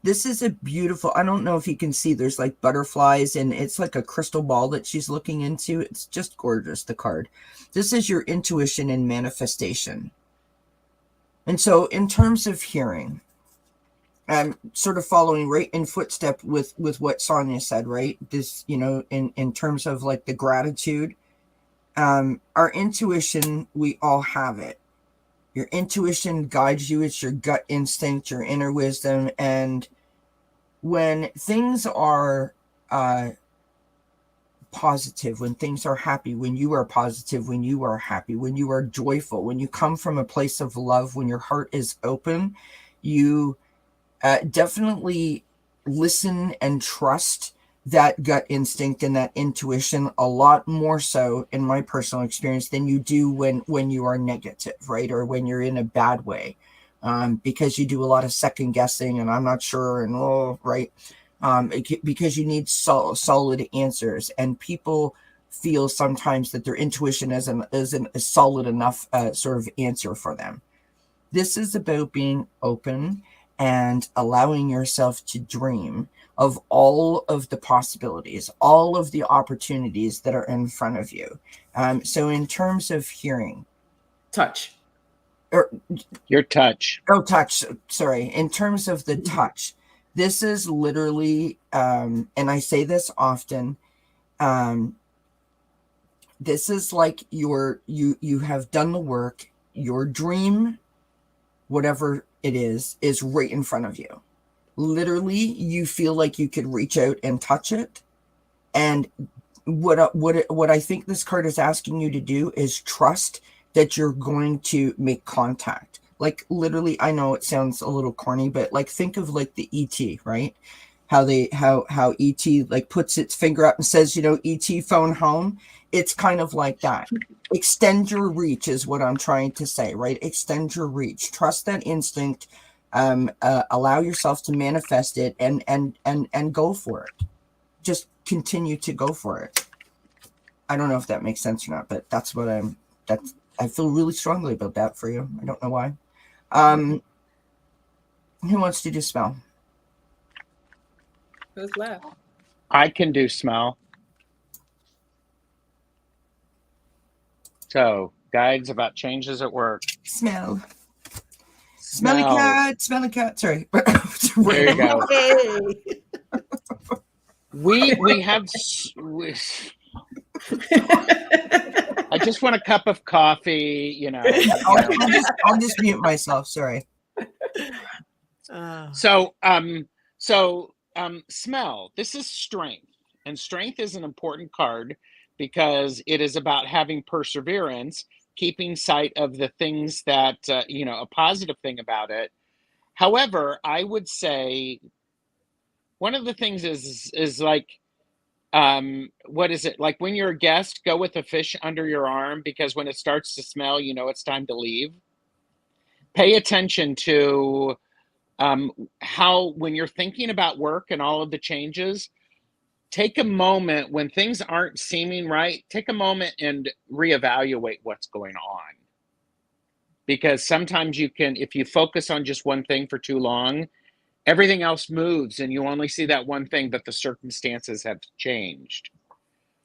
This is a beautiful, I don't know if you can see, there's like butterflies and it's like a crystal ball that she's looking into. It's just gorgeous, the card. This is your intuition and manifestation. And so in terms of hearing, I'm sort of following right in footstep with what Sonia said, right? This, in terms of like the gratitude, our intuition, we all have it. Your intuition guides you. It's your gut instinct, your inner wisdom. And when things are positive, when things are happy, when you are positive, when you are happy, when you are joyful, when you come from a place of love, when your heart is open, you definitely listen and trust that gut instinct and that intuition a lot more so, in my personal experience, than you do when you are negative, right? Or when you're in a bad way, because you do a lot of second guessing and I'm not sure and right, because you need solid answers, and people feel sometimes that their intuition isn't a solid enough sort of answer for them. This is about being open and allowing yourself to dream of all of the possibilities, all of the opportunities that are in front of you. So in terms of hearing. Touch. Your touch. Oh, touch. Sorry. In terms of the touch, this is literally, and I say this often, this is like you have done the work, your dream, whatever it is right in front of you. Literally, you feel like you could reach out and touch it. And what I think this card is asking you to do is trust that you're going to make contact. Like literally, I know it sounds a little corny, but like think of like the ET, right? How ET like puts its finger up and says, ET phone home. It's kind of like that. Extend your reach is what I'm trying to say, right? Extend your reach. Trust that instinct. Allow yourself to manifest it and go for it. Just continue to go for it. I don't know if that makes sense or not, but that's what I feel really strongly about that for you. I don't know why. Who wants to do smell? Who's left? I can do smell. So, guides about changes at work. Smelly cat. Sorry. There you go. Hey. We have. I just want a cup of coffee. I'll just mute myself. Sorry. So smell. This is strength, and strength is an important card because it is about having perseverance, keeping sight of the things that a positive thing about it. However, I would say one of the things is like, what is it like when you're a guest? Go with a fish under your arm, because when it starts to smell, it's time to leave. Pay attention to how, when you're thinking about work and all of the changes, take a moment when things aren't seeming right. Take a moment and reevaluate what's going on, because sometimes if you focus on just one thing for too long, everything else moves and you only see that one thing, but the circumstances have changed.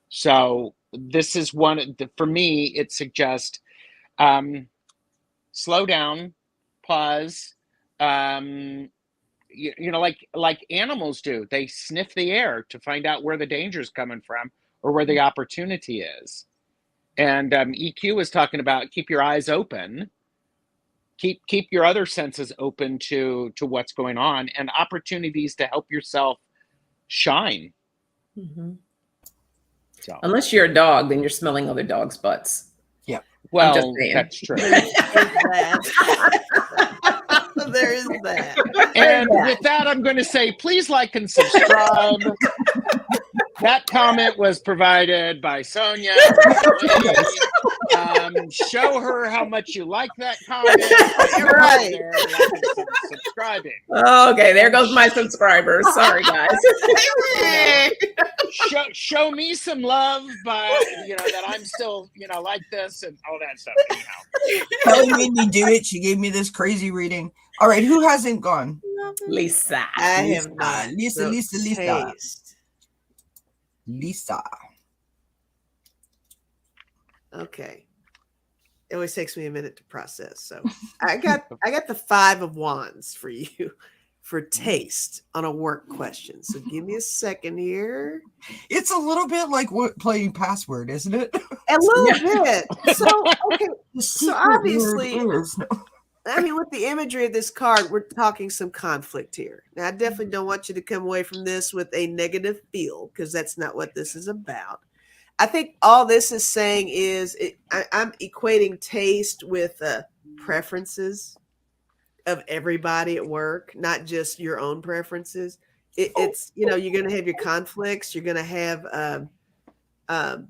So this is for me, it suggests slow down, pause, like animals do. They sniff the air to find out where the danger is coming from or where the opportunity is. And EQ is talking about keep your eyes open. Keep your other senses open to what's going on and opportunities to help yourself shine. Mm-hmm. So, unless you're a dog, then you're smelling other dogs' butts. Yeah. Well, that's true. There is that. And with that, I'm going to say, please like and subscribe. That comment was provided by Sonia. Show her how much you like that comment. Right. There, subscribing. Okay, there goes my subscribers. Sorry, guys. Show me some love by that I'm still like this and all that stuff. Kelly made me do it. She gave me this crazy reading. All right, who hasn't gone? Lisa. I have not. Lisa. Lisa. Okay. It always takes me a minute to process. So I got the 5 of Wands for you for taste on a work question. So give me a second here. It's a little bit like playing password, isn't it? A little bit. So okay. So obviously, I mean, with the imagery of this card, we're talking some conflict here. Now, I definitely don't want you to come away from this with a negative feel, because that's not what this is about. I think all this is saying is I'm equating taste with preferences of everybody at work, not just your own preferences. It's, you're going to have your conflicts. You're going to have the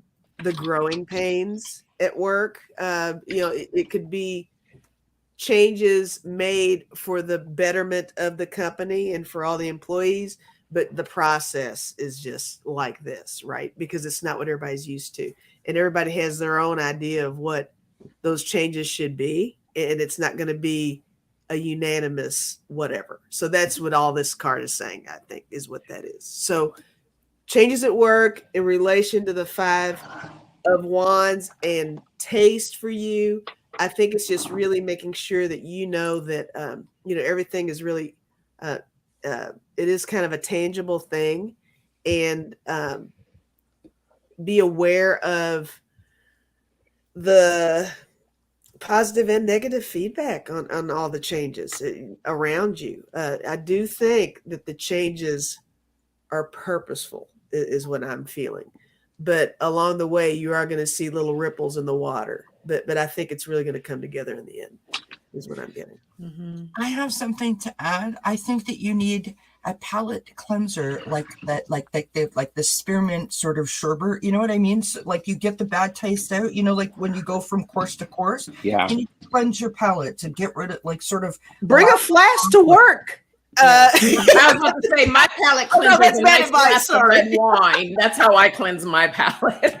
growing pains at work. It could be changes made for the betterment of the company and for all the employees, but the process is just like this, right? Because it's not what everybody's used to, and everybody has their own idea of what those changes should be, and it's not going to be a unanimous whatever. So that's what all this card is saying, I think, is what that is. So changes at work in relation to the 5 of Wands and taste for you. I think it's just really making sure that that everything is really it is kind of a tangible thing, and be aware of the positive and negative feedback on all the changes around you. I do think that the changes are purposeful, is what I'm feeling. But along the way, you are going to see little ripples in the water. But I think it's really going to come together in the end, is what I'm getting. Mm-hmm. I have something to add. I think that you need a palate cleanser like that, like the spearmint sort of sherbet. You know what I mean? So, like, you get the bad taste out. Like when you go from course to course. Yeah. You need to cleanse your palate to get rid of, like, sort of. Bring a flask to work. I was about to say my palate cleanser that's is a bad nice advice, glass of sorry. red wine. That's how I cleanse my palate.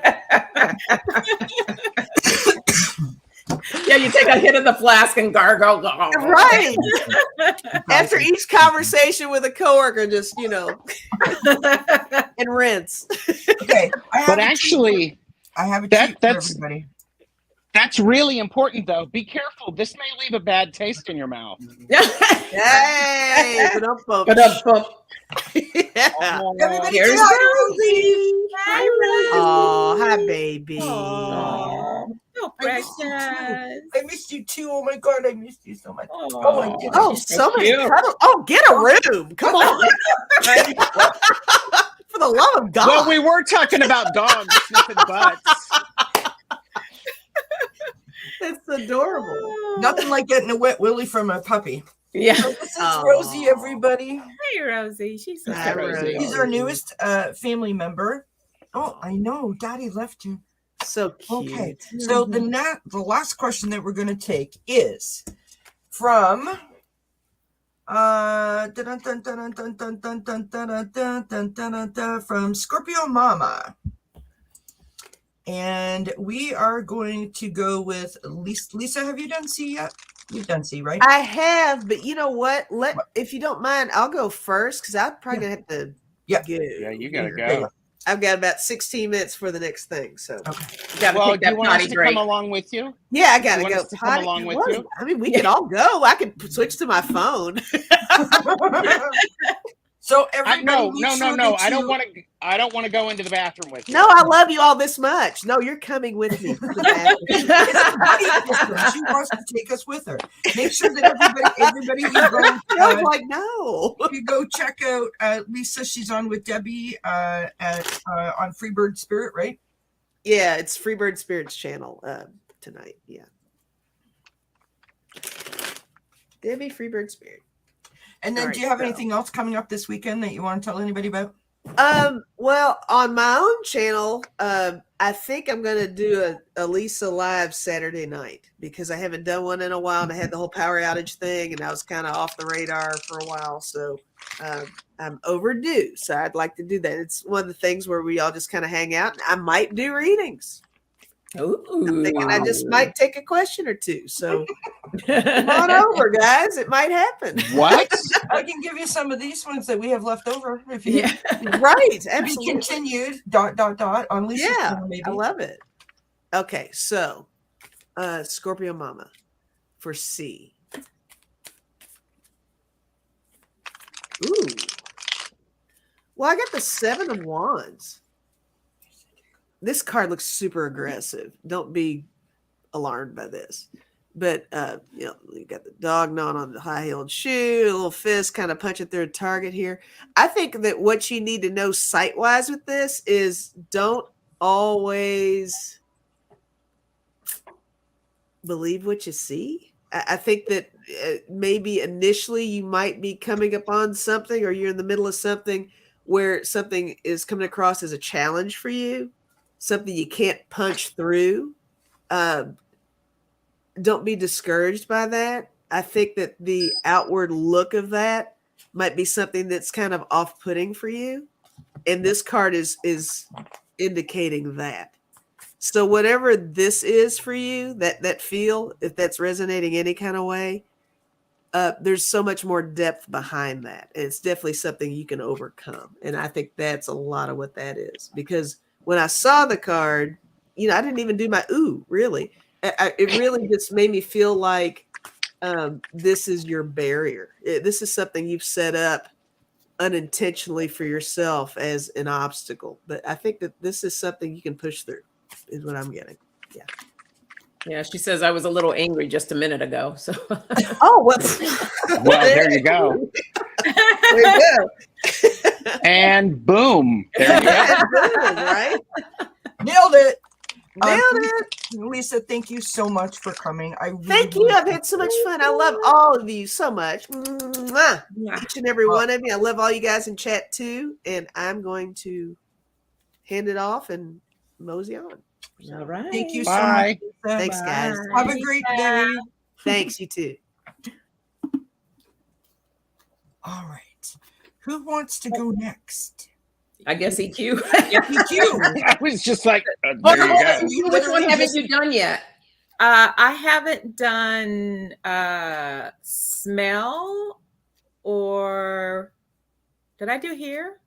Yeah, you take a hit of the flask and gargle. Right. After each conversation with a coworker, just, and rinse. Okay. But actually, I have a treat for that's everybody. That's really important, though. Be careful. This may leave a bad taste in your mouth. Yay! But Yeah. Everybody Here's say hi, Rosie. Hi, Rosie. Oh, hi, baby. Aw, so I missed you too. precious. I missed you too. Oh my God, I missed you so much. Aw. Oh my goodness. Oh, She's so many cute. cuddles. Oh, get a room. Come on. For the love of God. Well, we were talking about dogs sniffing butts. It's adorable. Nothing like getting a wet willy from a puppy. yeah. So this is Aw. Rosie, everybody. Hey, Rosie. She's so Hi, cute. Rosie. He's our newest family member. Oh, I know. Daddy left you. So cute. Okay. So the last question that we're going to take is from from Scorpio Mama. And we are going to go with Lisa. Lisa, have you done C yet? You've done C, right? I have, but you know what? If you don't mind, I'll go first because I'm probably gonna have to go. Yeah, you gotta Yeah. go. I've got about 16 minutes for the next thing. So You gotta Well, take do you that want us potty to break. come along with you? yeah, I gotta You want go. us to come along with you? I mean, we can all go. I can switch to my phone. So everybody No. make sure I that don't you- want to. I don't want to go into the bathroom with you. No, I love you all this much. No, you're coming with me. To the bathroom. It's a buddy system. She wants to take us with her. Make sure that everybody you go, I was like, no. you go check out Lisa. She's on with Debbie on Freebird Spirit, right? Yeah, it's Freebird Spirits channel tonight. Yeah. Debbie Freebird Spirit. And then, All do you right, have so- anything else coming up this weekend that you want to tell anybody about? Well, on my own channel, I think I'm gonna do a Lisa live Saturday night because I haven't done one in a while, and I had the whole power outage thing, and I was kind of off the radar for a while. So I'm overdue. So I'd like to do that. It's one of the things where we all just kind of hang out. And I might do readings. I'm thinking I just might take a question or two. So come on over, guys. It might happen. What? I can give you some of these ones that we have left over if you Yeah. Right. to be Absolutely. continued. ... on Lisa's Yeah, channel, maybe. I love it. Okay, so Scorpio Mama for C. Ooh. Well, I got the 7 of Wands. This card looks super aggressive. Don't be alarmed by this. But you got the dog gnawing on the high-heeled shoe, a little fist kind of punching through a target here. I think that what you need to know sight-wise with this is don't always believe what you see. I think that maybe initially you might be coming upon something, or you're in the middle of something where something is coming across as a challenge for you, something you can't punch through. Don't be discouraged by that. I think that the outward look of that might be something that's kind of off-putting for you. And this card is indicating that. So whatever this is for you, that feel, if that's resonating any kind of way, there's so much more depth behind that. And it's definitely something you can overcome. And I think that's a lot of what that is. Because when I saw the card, I didn't even do my ooh, really. It really just made me feel like this is your barrier. This is something you've set up unintentionally for yourself as an obstacle. But I think that this is something you can push through, is what I'm getting. Yeah. Yeah, she says I was a little angry just a minute ago. So Oh, well. Well, there you go. There you go. And boom. There you go. Yeah, good, right? Nailed it. Nailed it. Lisa, thank you so much for coming. I really, Thank you. I've had so much fun. I love all of you so much. Mwah. Yeah. Each and every one of you. I love all you guys in chat too. And I'm going to hand it off and mosey on. all right. Thank you so Bye. much. Lisa. Thanks, guys. Have a great day. Thanks, you too. All right. Who wants to go next? I guess EQ. EQ. I was just like, Oh, there no, you go. you Which literally one haven't just- you done yet? I haven't done smell, or did I do here?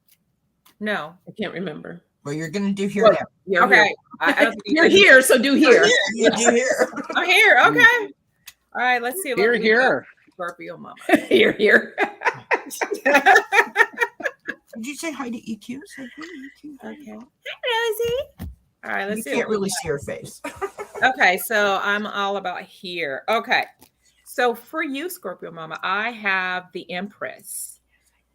No. I can't remember. Well, you're going to do here Well, now. you're Okay. here. I don't think you You're said- here, so do here. You do here. I'm here. Okay. All right. Let's see. Here, what we here. got. Scorpio mama. You're here. Did you say hi to EQ? Say hi to EQ. Okay. Hi, Rosie. All right. Let's You see. can't what we really see her face. Okay, so I'm all about here. Okay, so for you, Scorpio Mama, I have the Empress.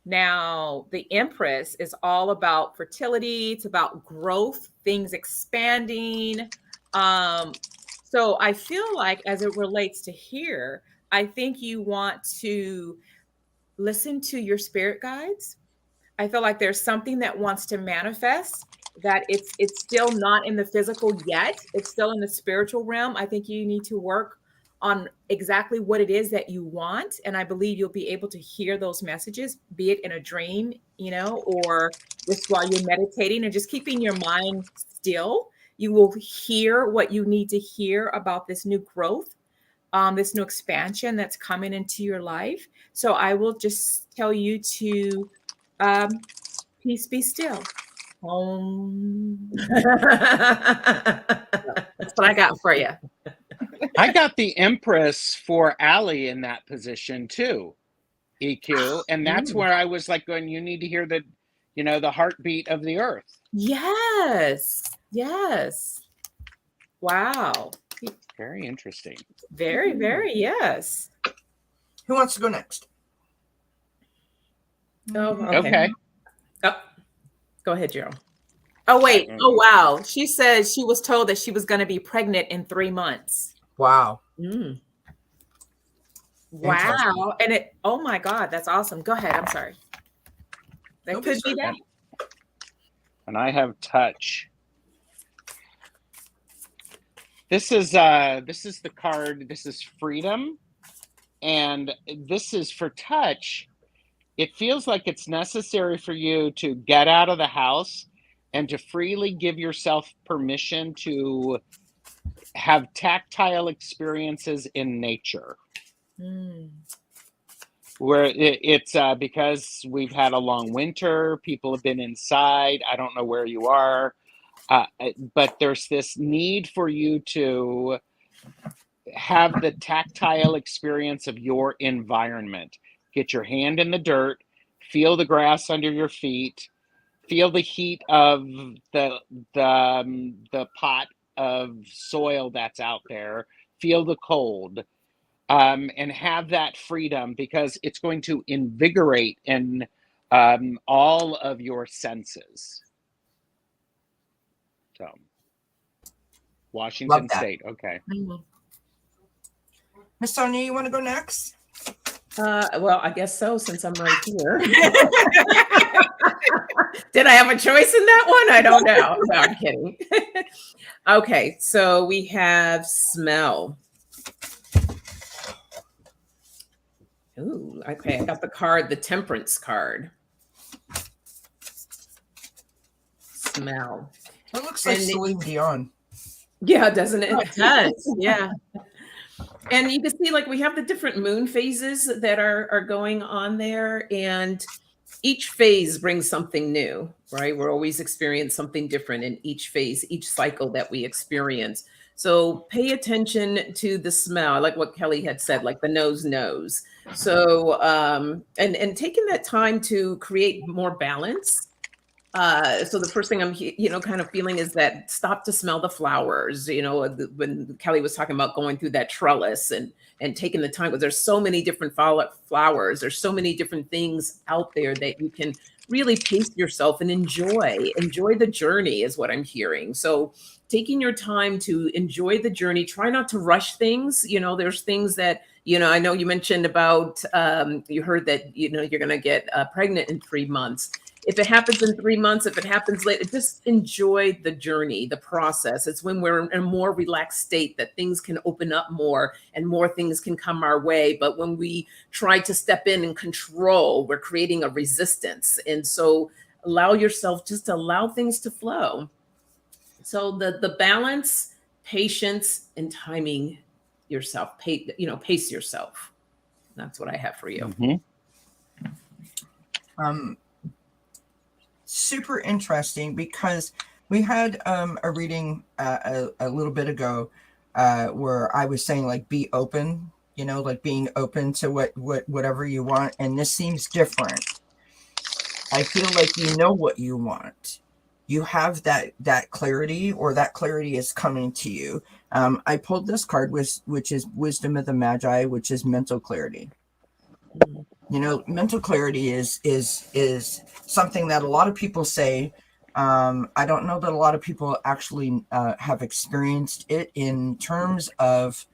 Now, the Empress is all about fertility. It's about growth, things expanding. So I feel like as it relates to here, I think you want to listen to your spirit guides. I feel like there's something that wants to manifest that it's still not in the physical yet. It's still in the spiritual realm. I think you need to work on exactly what it is that you want. And I believe you'll be able to hear those messages, be it in a dream, or just while you're meditating and just keeping your mind still. You will hear what you need to hear about this new growth, this new expansion that's coming into your life. So I will just tell you to peace, be still. That's what I got for you. I got the Empress for Allie in that position too, EQ. And that's where I was like going, you need to hear the heartbeat of the earth. Yes. Wow. Very interesting. Very, very, yes. Who wants to go next? Oh, Okay. Oh, go ahead, Gerald. Oh, wait. Oh, wow. She said she was told that she was going to be pregnant in 3 months. Wow. Mm. Wow. And oh my God, that's awesome. Go ahead. I'm sorry. That could be that. And I have touch. This is the card. This is freedom. And this is for touch. It feels like it's necessary for you to get out of the house and to freely give yourself permission to have tactile experiences in nature. Where it's because we've had a long winter, people have been inside. I don't know where you are, but there's this need for you to have the tactile experience of your environment. Get your hand in the dirt, feel the grass under your feet, feel the heat of the pot of soil that's out there, feel the cold, and have that freedom, because it's going to invigorate in all of your senses. So, Washington State. Okay. Miss Sonia, you want to go next? Well, I guess so, since I'm right here. Did I have a choice in that one? I don't know. No, I'm kidding. Okay, so we have smell. Ooh, okay, I got the card, the temperance card. Smell. It looks like Celine Dion. Yeah, doesn't it? Oh, it does. Yeah. And you can see, like, we have the different moon phases that are going on there, and each phase brings something new, right? We're always experiencing something different in each phase, each cycle that we experience. So pay attention to the smell, like what Kelly had said, like the nose knows. So and taking that time to create more balance. So the first thing I'm, kind of feeling is that stop to smell the flowers. When Kelly was talking about going through that trellis and taking the time, because there's so many different flowers. There's so many different things out there that you can really pace yourself and enjoy the journey is what I'm hearing. So taking your time to enjoy the journey, try not to rush things. There's things that, I know you mentioned about, you heard that, you're going to get pregnant in 3 months. If it happens in 3 months, if it happens later, just enjoy the journey, the process. It's when we're in a more relaxed state that things can open up more and more things can come our way. But when we try to step in and control, we're creating a resistance. And so allow things to flow. So the balance, patience, and timing yourself, pace yourself. That's what I have for you. Mm-hmm. super interesting because we had a reading a little bit ago where I was saying like be open, you know, like being open to whatever you want, and this seems different. I feel like you know what you want. You have that clarity, or that clarity is coming to you. I pulled this card, which is Wisdom of the Magi, which is mental clarity. You know, mental clarity is something that a lot of people say. I don't know that a lot of people actually have experienced it in terms of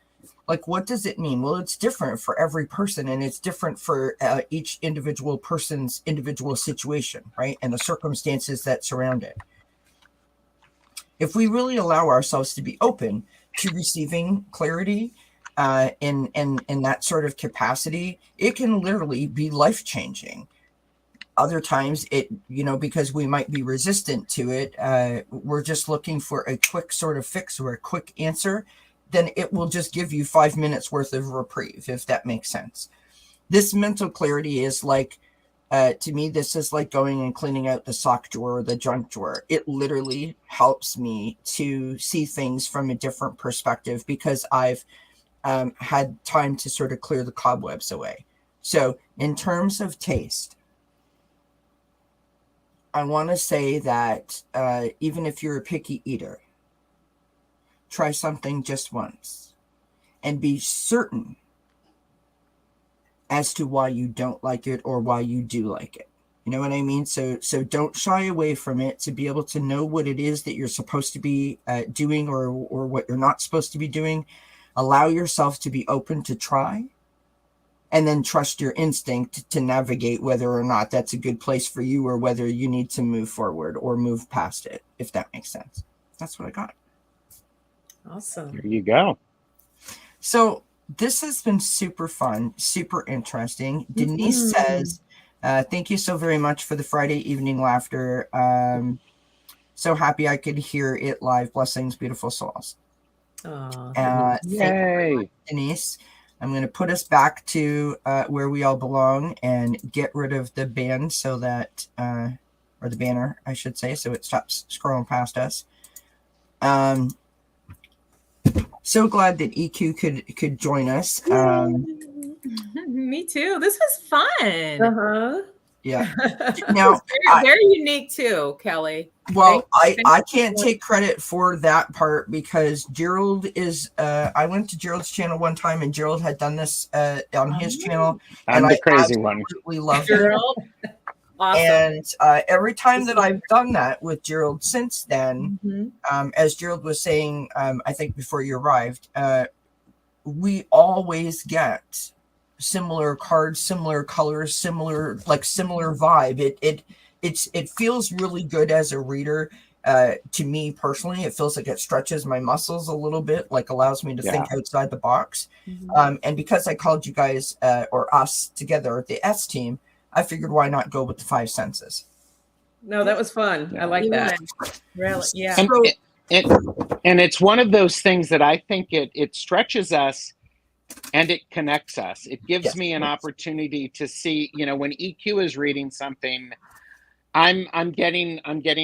like, what does it mean? Well, it's different for every person, and it's different for each individual person's individual situation, right? And the circumstances that surround it. If we really allow ourselves to be open to receiving clarity in that sort of capacity, it can literally be life-changing. Other times it, you know, because we might be resistant to it, we're just looking for a quick sort of fix or a quick answer, then it will just give you 5 minutes worth of reprieve, if that makes sense. This mental clarity is like, to me, this is like going and cleaning out the sock drawer or the junk drawer. It literally helps me to see things from a different perspective because I've had time to sort of clear the cobwebs away. So in terms of taste, I want to say that even if you're a picky eater, try something just once and be certain as to why you don't like it or why you do like it. You know what I mean? So don't shy away from it, to be able to know what it is that you're supposed to be doing or what you're not supposed to be doing. Allow yourself to be open to try, and then trust your instinct to navigate whether or not that's a good place for you or whether you need to move forward or move past it, if that makes sense. That's what I got. Awesome. There you go. So this has been super fun, super interesting. Denise says, thank you so very much for the Friday evening laughter. So happy I could hear it live. Blessings, beautiful souls. Thank you very much, Denise. I'm going to put us back to where we all belong and get rid of the band so that, or the banner, I should say, so it stops scrolling past us. So glad that EQ could join us. Me too. This was fun. Yeah. Now, very unique too, Kelly. Well, I can't take credit for that part because Gerald is. I went to Gerald's channel one time, and Gerald had done this on his channel, I'm and the crazy one. Absolutely loved Gerald. Awesome. And every time that I've done that with Gerald since then, as Gerald was saying, I think before you arrived, we always get similar cards, similar colors, similar vibe. It feels really good as a reader. To me personally, it feels like it stretches my muscles a little bit, like allows me to think outside the box. And because I called you guys or us together, the S team, I figured why not go with the 5 senses. No, that was fun. I like that. Really, yeah. And it's one of those things that I think it stretches us and it connects us. It gives me an opportunity to see, you know, when EQ is reading something, I'm getting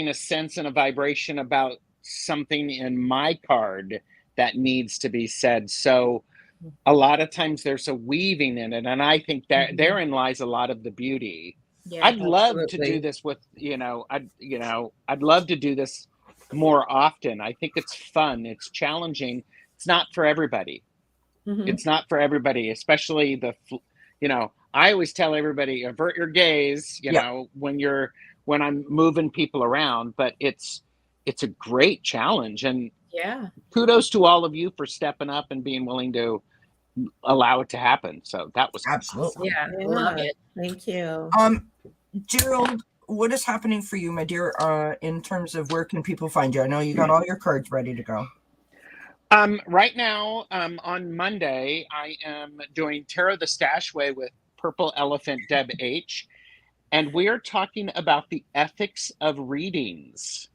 a sense and a vibration about something in my card that needs to be said. So a lot of times there's a weaving in it, and I think that therein lies a lot of the beauty. Yeah, I'd love to do this with, I'd love to do this more often. I think it's fun. It's challenging. It's not for everybody. It's not for everybody, especially I always tell everybody, avert your gaze, when I'm moving people around, but it's a great challenge. And kudos to all of you for stepping up and being willing to allow it to happen. So that was absolutely awesome. Love it. Thank you. Gerald, what is happening for you, my dear, in terms of where can people find you? I know you got all your cards ready to go. Right now, on Monday, I am doing Tarot the Stash Way with Purple Elephant Deb H. And we are talking about the ethics of readings.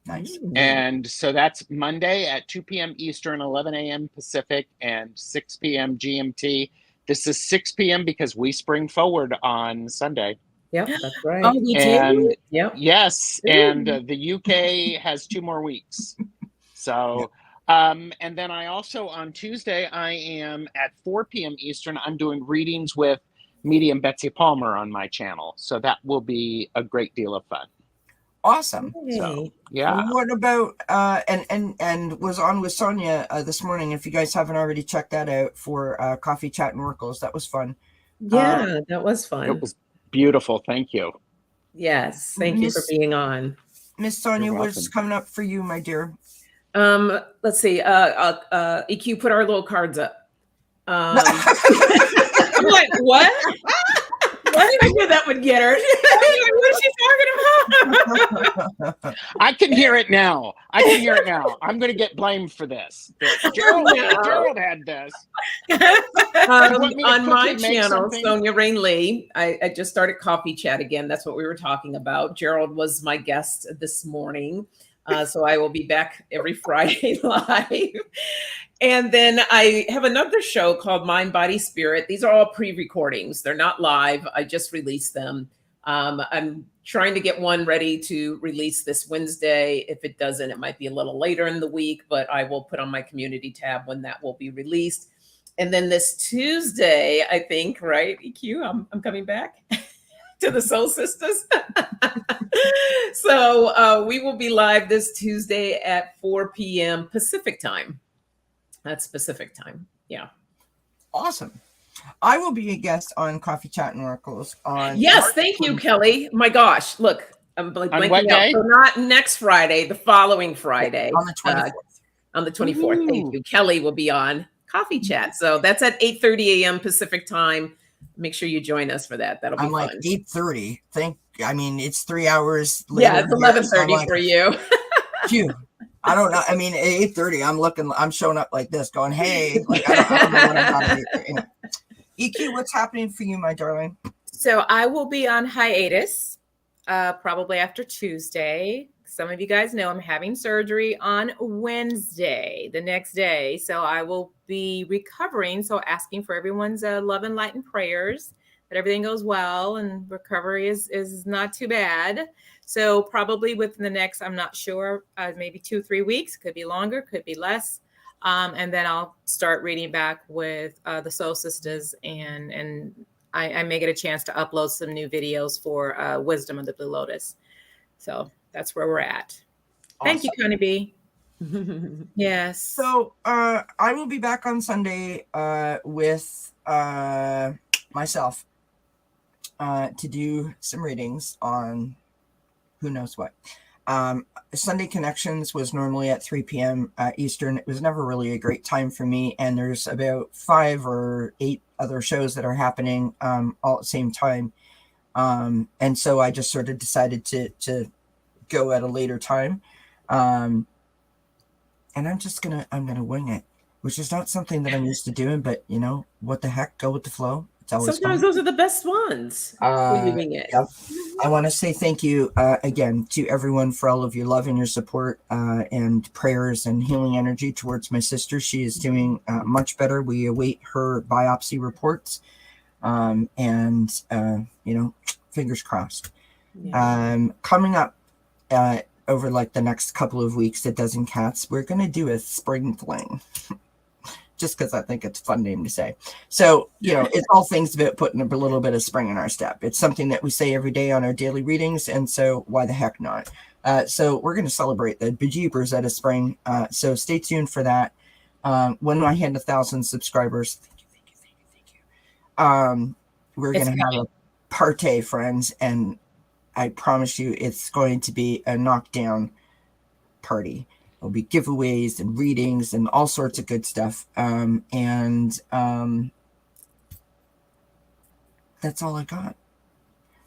Nice. And so that's Monday at 2 p.m. Eastern, 11 a.m. Pacific, and 6 p.m. GMT. This is 6 p.m. because we spring forward on Sunday. Yep, that's right. Oh, we And did. Yep. yes, and the UK has 2 more weeks. So, and then I also on Tuesday I am at 4 p.m. Eastern. I'm doing readings with medium Betsy Palmer on my channel, so that will be a great deal of fun. Awesome. So, yeah. What about and was on with Sonia this morning. If you guys haven't already checked that out for Coffee Chat and Oracles, that was fun. Yeah, that was fun. It was beautiful. Thank you. Yes, thank you for being on. Miss Sonia, You're what's welcome. coming up for you, my dear? Let's see. EQ, put our little cards up. I'm like, what? I knew that would get her. What is she talking about? I can hear it now. I'm going to get blamed for this. Gerald had this. On my channel, Sonia Rain Lee, I just started Coffee Chat again. That's what we were talking about. Gerald was my guest this morning. So I will be back every Friday live. And then I have another show called Mind, Body, Spirit. These are all pre-recordings. They're not live. I just released them. I'm trying to get one ready to release this Wednesday. If it doesn't, it might be a little later in the week, but I will put on my community tab when that will be released. And then this Tuesday, I think, right, EQ, I'm coming back to the Soul Sisters. So we will be live this Tuesday at 4 p.m. Pacific time. That's Pacific time. Yeah. Awesome. I will be a guest on Coffee Chat and Oracles on. Yes, thank you, Kelly. My gosh, look, I'm blanking out. So not next Friday, the following Friday. On the 24th. On the 24th. Ooh. Thank you. Kelly will be on Coffee Chat. So that's at 8:30 a.m. Pacific time. Make sure you join us for that. That'll be I'm fun. like 8:30. It's 3 hours later. Yeah, it's 11:30 for you. Phew. I don't know. I mean, at 8:30, I'm showing up like this, going, "Hey!" Like I don't know what I'm about. EQ, what's happening for you, my darling? So I will be on hiatus, probably after Tuesday. Some of you guys know I'm having surgery on Wednesday, the next day. So I will be recovering. So asking for everyone's love and light and prayers that everything goes well and recovery is not too bad. So probably within the next, I'm not sure, maybe 2-3 weeks, could be longer, could be less. And then I'll start reading back with the Soul Sisters, and I may get a chance to upload some new videos for Wisdom of the Blue Lotus. So that's where we're at. Awesome. Thank you, Connie B. Yes. So I will be back on Sunday with myself to do some readings on who knows what. Sunday Connections was normally at 3 p.m. Eastern. It was never really a great time for me, and there's about 5 or 8 other shows that are happening all at the same time. And so I just sort of decided to go at a later time. And I'm gonna wing it, which is not something that I'm used to doing, but what the heck, go with the flow. Sometimes fun. Those are the best ones. It. Yep. I want to say thank you again to everyone for all of your love and your support and prayers and healing energy towards my sister. She is doing much better. We await her biopsy reports, and fingers crossed. Yeah. Coming up over like the next couple of weeks at Dozen Cats, we're going to do a spring fling. Just because I think it's a fun name to say. So, it's all things about putting a little bit of spring in our step. It's something that we say every day on our daily readings, and so why the heck not? So we're going to celebrate the bejeepers out of spring. So stay tuned for that. When I hit 1,000 subscribers, thank you. We're going to have a party, friends, and I promise you it's going to be a knockdown party. There'll be giveaways and readings and all sorts of good stuff. And that's all I got.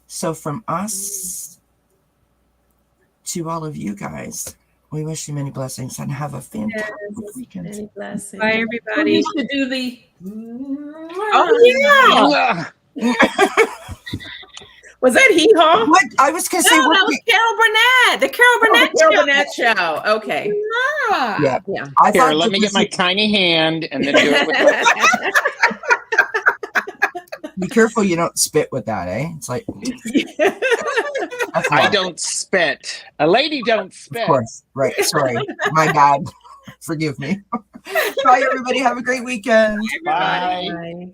So from us to all of you guys, we wish you many blessings and have a fantastic weekend. Many blessings. Bye, everybody. We used to do the... Oh, yeah. Was that Hee Haw? What? I was going to say... No, that was Carol Burnett. The Carol Burnett Carol Burnett show. Okay. Yeah. Here, let me get my tiny hand and then do it with Be careful you don't spit with that, eh? It's like I don't spit. A lady don't spit. Of course. Right. Sorry. My bad. Forgive me. Bye, everybody. Have a great weekend. Bye. Bye.